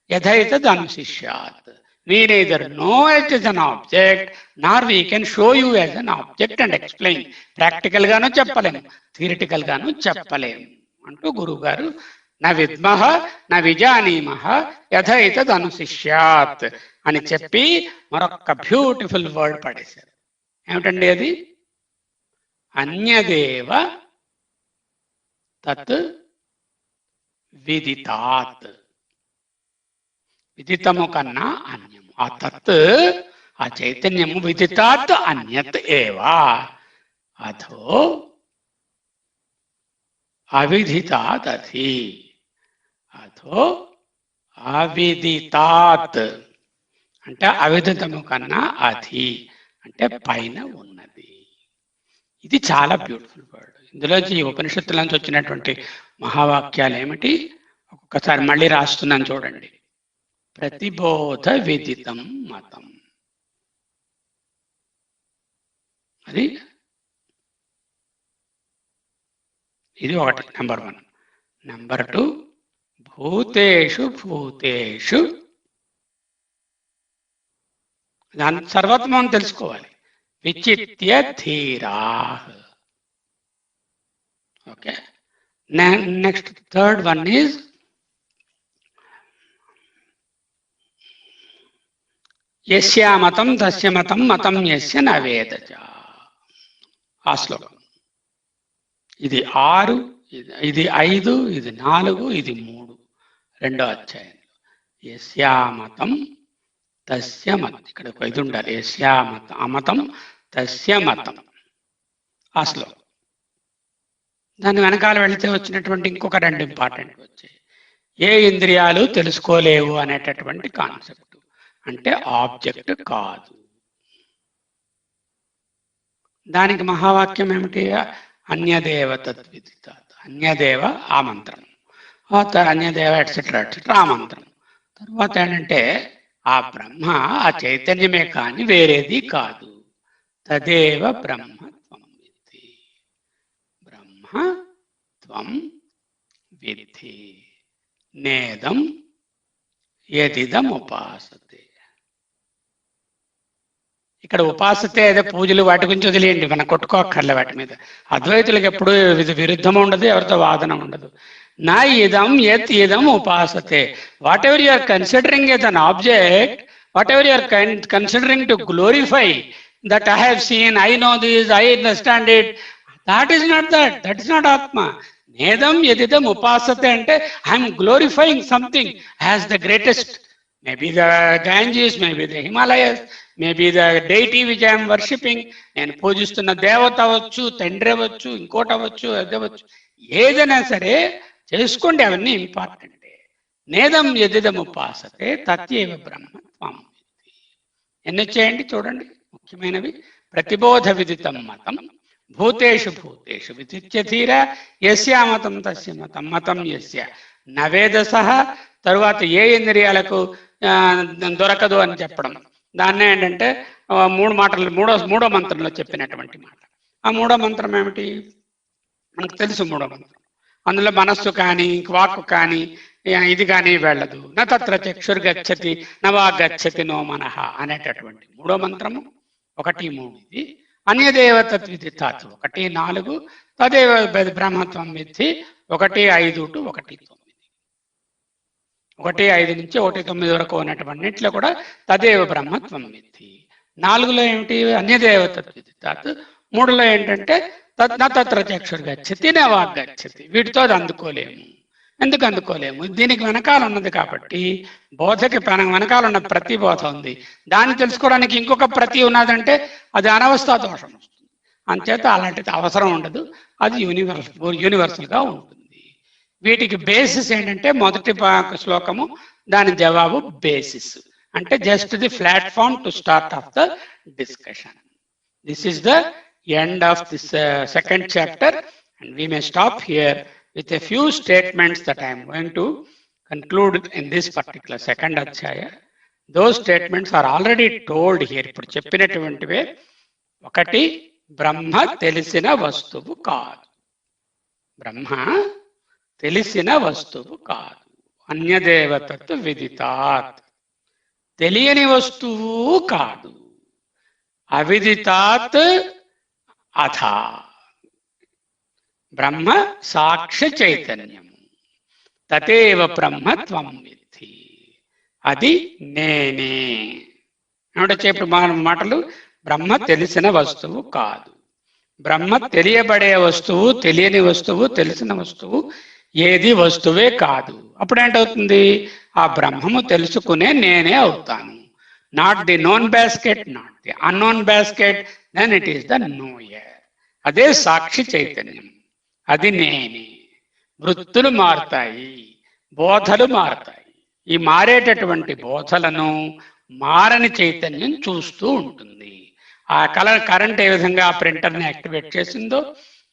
యథైతద్ అనుశిష్యాత్. We neither know it as an object, nor we can show you as an object and explain. Practical గాను చెప్పలేము, థియరిటికల్ గాను చెప్పలేము అంటూ గురువు గారు నా విద్మః నా విజానీమః యథైతద్ అనుశిష్యాత్ అని చెప్పి మరొక బ్యూటిఫుల్ వర్డ్ పడేశారు. ఏమిటండి అది? అన్యదేవ తత్ విదితాత్. విదితము కన్నా అన్యము. ఆ తత్, ఆ చైతన్యము, విదితాత్ అన్యత్ ఏవా అథో అవిదితాత్ అధి. అథో అవిదితాత్ అంటే అవిదితము కన్నా అధి అంటే పైన ఉన్నది. ఇది చాలా బ్యూటిఫుల్ వర్డ్. ఇందులోంచి ఈ ఉపనిషత్తుల నుంచి వచ్చినటువంటి మహావాక్యాలు ఏమిటి? ఒక్కొక్కసారి మళ్ళీ రాస్తున్నాను చూడండి. ప్రతిబోధ విదితం మతం, అది ఇది ఒకటి. నెంబర్ 1. నెంబర్ 2, భూతేషు భూతేషు, దాని సర్వత్వం తెలుసుకోవాలి. విచిత్య ధీరా. Okay. Next 3rd one is యస్యా మతం తస్య మతం మతం యస్య నవేదచ. ఆ శ్లోకం. ఇది 6, ఇది 5, ఇది 4, ఇది 3, రెండో అధ్యాయంలో. యస్యా మతం తస్య మతం, ఇక్కడ ఒక ఇది ఉండాలి, యస్యా మతం అమతం తస్య మతం. ఆ శ్లోకం. దాని వెనకాల వెళితే వచ్చినటువంటి ఇంకొక 2 ఇంపార్టెంట్ వచ్చాయి. ఏ ఇంద్రియాలు తెలుసుకోలేవు అనేటటువంటి కాన్సెప్ట్, అంటే ఆబ్జెక్ట్ కాదు. దానికి మహావాక్యం ఏమిటి? అన్యదేవ తద్విదిత, అన్యదేవ ఆ మంత్రం, అన్యదేవ ఎట్సెట్రా ఎట్సెట్రా ఆ మంత్రం. తర్వాత ఏంటంటే ఆ బ్రహ్మ ఆ చైతన్యమే కానీ వేరేది కాదు. తదేవ బ్రహ్మ త్వం విద్ధి, బ్రహ్మ త్వం విద్ధి నేదం యదిదం ఉపాసతే. ఇక్కడ ఉపాసతే అదే పూజలు వాటి గురించి వదిలేయండి, మనం కొట్టుకోక్కర్లే వాటి మీద. అద్వైతులకు ఎప్పుడు విరుద్ధం ఉండదు, ఎవరితో వాదన ఉండదు. నా ఇదం యత్ ఇదం ఉపాసతే. What ever you are considering as an object, what ever you are considering to glorify, that I have seen, I know this, I understand it, that is not that is not Atma. నేదం యదిదం ఉపాసతే అంటే I'm glorifying something as the greatest. Maybe the Ganges, maybe the Himalayas, maybe the deity which I'm worshipping. నేను పూజిస్తున్న దేవత అవ్వచ్చు, తండ్రి అవ్వచ్చు, ఇంకోటి అవ్వచ్చు, అది అవ్వచ్చు, ఏదైనా సరే చేసుకోండి, అవన్నీ ఇంపార్టెంటే. నేదం యదిదం ఉపాసతే తత్యేవ బ్రహ్మ త్వం విద్ధి. ఎన్ని వచ్చాయండి చూడండి, ముఖ్యమైనవి. ప్రతిబోధ విదితం మతం భూతేషు భూతేషు విదిత్య ధీర యస్యా మతం తస్య మతం మతం యస్య నవేదసః. తరువాత ఏ ఇంద్రియాలకు దొరకదు అని చెప్పడం, దాన్నే ఏంటంటే 3 మాటలు మూడో మంత్రంలో చెప్పినటువంటి మాట. ఆ 3వ మంత్రం ఏమిటి మనకు తెలుసు. 3వ మంత్రం అందులో మనస్సు కానీ వాక్కు కానీ ఇది కానీ వెళ్ళదు. నా తత్ర చక్షుర్గచ్చతి నవా గచ్చతి నో మనః అనేటటువంటి 3వ మంత్రము 1, 3. ఇది అన్యదేవ తద్విదితాత్ 1, 4. తదేవ బ్రహ్మత్వం విద్ధి 1, 5 to 1, 9. 1, 5 నుంచి 1, 9 వరకు ఉన్నటువంటిలో కూడా తదేవ బ్రహ్మత్వం విద్ధి. 4లో ఏమిటి? అన్యదేవ తద్విదితాత్. 3లో ఏంటంటే తత్ర చక్షుర్గచ్చతి నవా గచ్చతి. వీటితో అది అందుకోలేము. ఎందుకు అందుకోలేము? దీనికి వెనకాల ఉన్నది కాబట్టి. బోధకి వెనకాల ఉన్న ప్రతి బోధ ఉంది, దాన్ని తెలుసుకోవడానికి ఇంకొక ప్రతి ఉన్నదంటే అది అనవస్థా దోషం వస్తుంది. అంచేత అలాంటిది అవసరం ఉండదు, అది యూనివర్సల్గా ఉంటుంది. వీటికి బేసిస్ ఏంటంటే మొదటి శ్లోకము, దాని జవాబు బేసిస్. అంటే just the platform to start of the discussion. This is the end of this second chapter, and we may stop here with a few statements that I am going to conclude in this particular second adhyaya. Those statements are already told here. ఇప్పుడు చెప్పినటువంటివే. 1, బ్రహ్మ తెలిసిన వస్తువు కాదు. బ్రహ్మ తెలిసిన వస్తువు కాదు. అన్యదేవతత్ విదితాత్, తెలియని వస్తువు కాదు. అవిదితాత్ అథ బ్రహ్మ సాక్షి చైతన్యము. తదేవ బ్రహ్మ త్వం విద్ధి, అది నేనే. ఏమంటే చెప్పు మాటలు. బ్రహ్మ తెలిసిన వస్తువు కాదు. బ్రహ్మ తెలియబడే వస్తువు, తెలియని వస్తువు, తెలిసిన వస్తువు ఏది వస్తువే కాదు. అప్పుడేంటవుతుంది? ఆ బ్రహ్మము తెలుసుకునే నేనే అవుతాను. Not the known basket, not the unknown basket, then it is the knower. అదే సాక్షి చైతన్యం, అది నేనే. వృత్తులు మారుతాయి, బోధలు మారుతాయి. ఈ మారేటటువంటి బోధలను మారని చైతన్యం చూస్తూ ఉంటుంది. ఆ కరెంట్ ఏ విధంగా ప్రింటర్ని యాక్టివేట్ చేసిందో,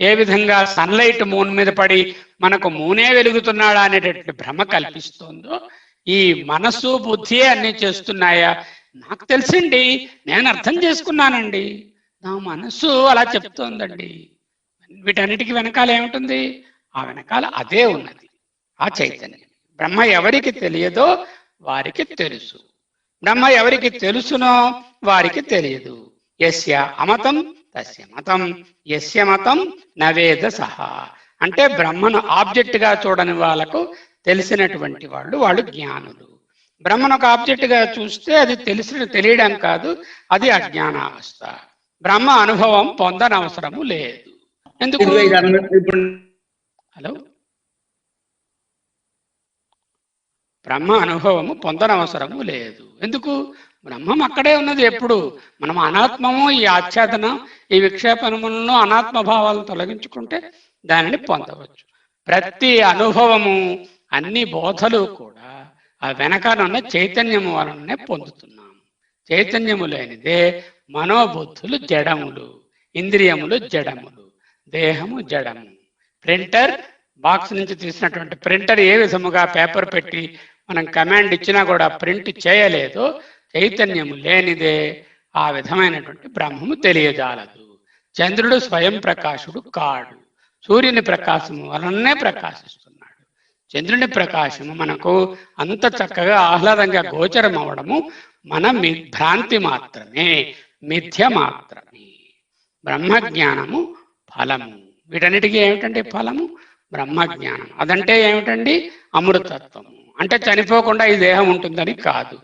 ఏ విధంగా సన్లైట్ మూన్ మీద పడి మనకు మూనే వెలుగుతున్నాడా అనేటటువంటి భ్రమ కల్పిస్తోందో, ఈ మనస్సు బుద్ధియే అన్ని చేస్తున్నాయా? నాకు తెలుసండి, నేను అర్థం చేసుకున్నానండి, నా మనస్సు అలా చెప్తోందండి. వీటన్నిటికీ వెనకాల ఏముంటుంది? ఆ వెనకాల అదే ఉన్నది, ఆ చైతన్యం. బ్రహ్మ ఎవరికి తెలియదో వారికి తెలుసు, బ్రహ్మ ఎవరికి తెలుసునో వారికి తెలియదు. యస్య అమతం తస్య మతం యస్య మతం నవేద సహా. అంటే బ్రహ్మను ఆబ్జెక్ట్ గా చూడని వాళ్ళకు తెలిసినటువంటి వాళ్ళు జ్ఞానులు. బ్రహ్మను ఒక ఆబ్జెక్ట్ గా చూస్తే అది తెలియడం కాదు, అది అజ్ఞానావస్థ. బ్రహ్మ అనుభవం పొందనవసరము లేదు. ఎందుకు? హలో, బ్రహ్మ అనుభవము పొందనవసరము లేదు. ఎందుకు? బ్రహ్మం అక్కడే ఉన్నది ఎప్పుడు. మనం అనాత్మము, ఈ ఆచ్ఛాదనం, ఈ విక్షేపణములను అనాత్మభావాలను తొలగించుకుంటే దానిని పొందవచ్చు. ప్రతి అనుభవము, అన్ని బోధలు కూడా ఆ వెనకనున్న చైతన్యము వలననే పొందుతున్నాము. చైతన్యము లేనిదే మనోబుద్ధులు జడములు, ఇంద్రియములు జడములు, దేహము జడము. ప్రింటర్ బాక్స్ నుంచి తీసినటువంటి ప్రింటర్ ఏ విధముగా పేపర్ పెట్టి మనం కమాండ్ ఇచ్చినా కూడా ప్రింట్ చేయలేదు, చైతన్యము లేనిదే ఆ విధమైనటువంటి బ్రహ్మము తెలియజాలదు. చంద్రుడు స్వయం ప్రకాశుడు కాడు, సూర్యుని ప్రకాశము వలనే ప్రకాశిస్తున్నాడు. చంద్రుని ప్రకాశము మనకు అంత చక్కగా ఆహ్లాదంగా గోచరం అవడము మన భ్రాంతి మాత్రమే, మిథ్య మాత్రమే. బ్రహ్మజ్ఞానము ఫలము. వీటన్నిటికీ ఏమిటండి ఫలము? బ్రహ్మజ్ఞానం. అదంటే ఏమిటండి? అమృతత్వము. అంటే చనిపోకుండా ఈ దేహం ఉంటుందని కాదు,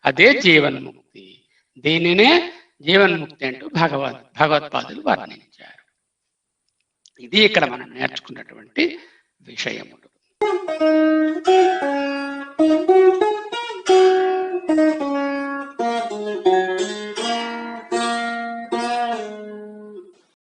అదే జీవన్ముక్తి. దీనినే జీవన్ముక్తి అంటూ భగవత్పాదులు వర్ణించారు. ఇది ఇక్కడ మనం నేర్చుకున్నటువంటి విషయములు.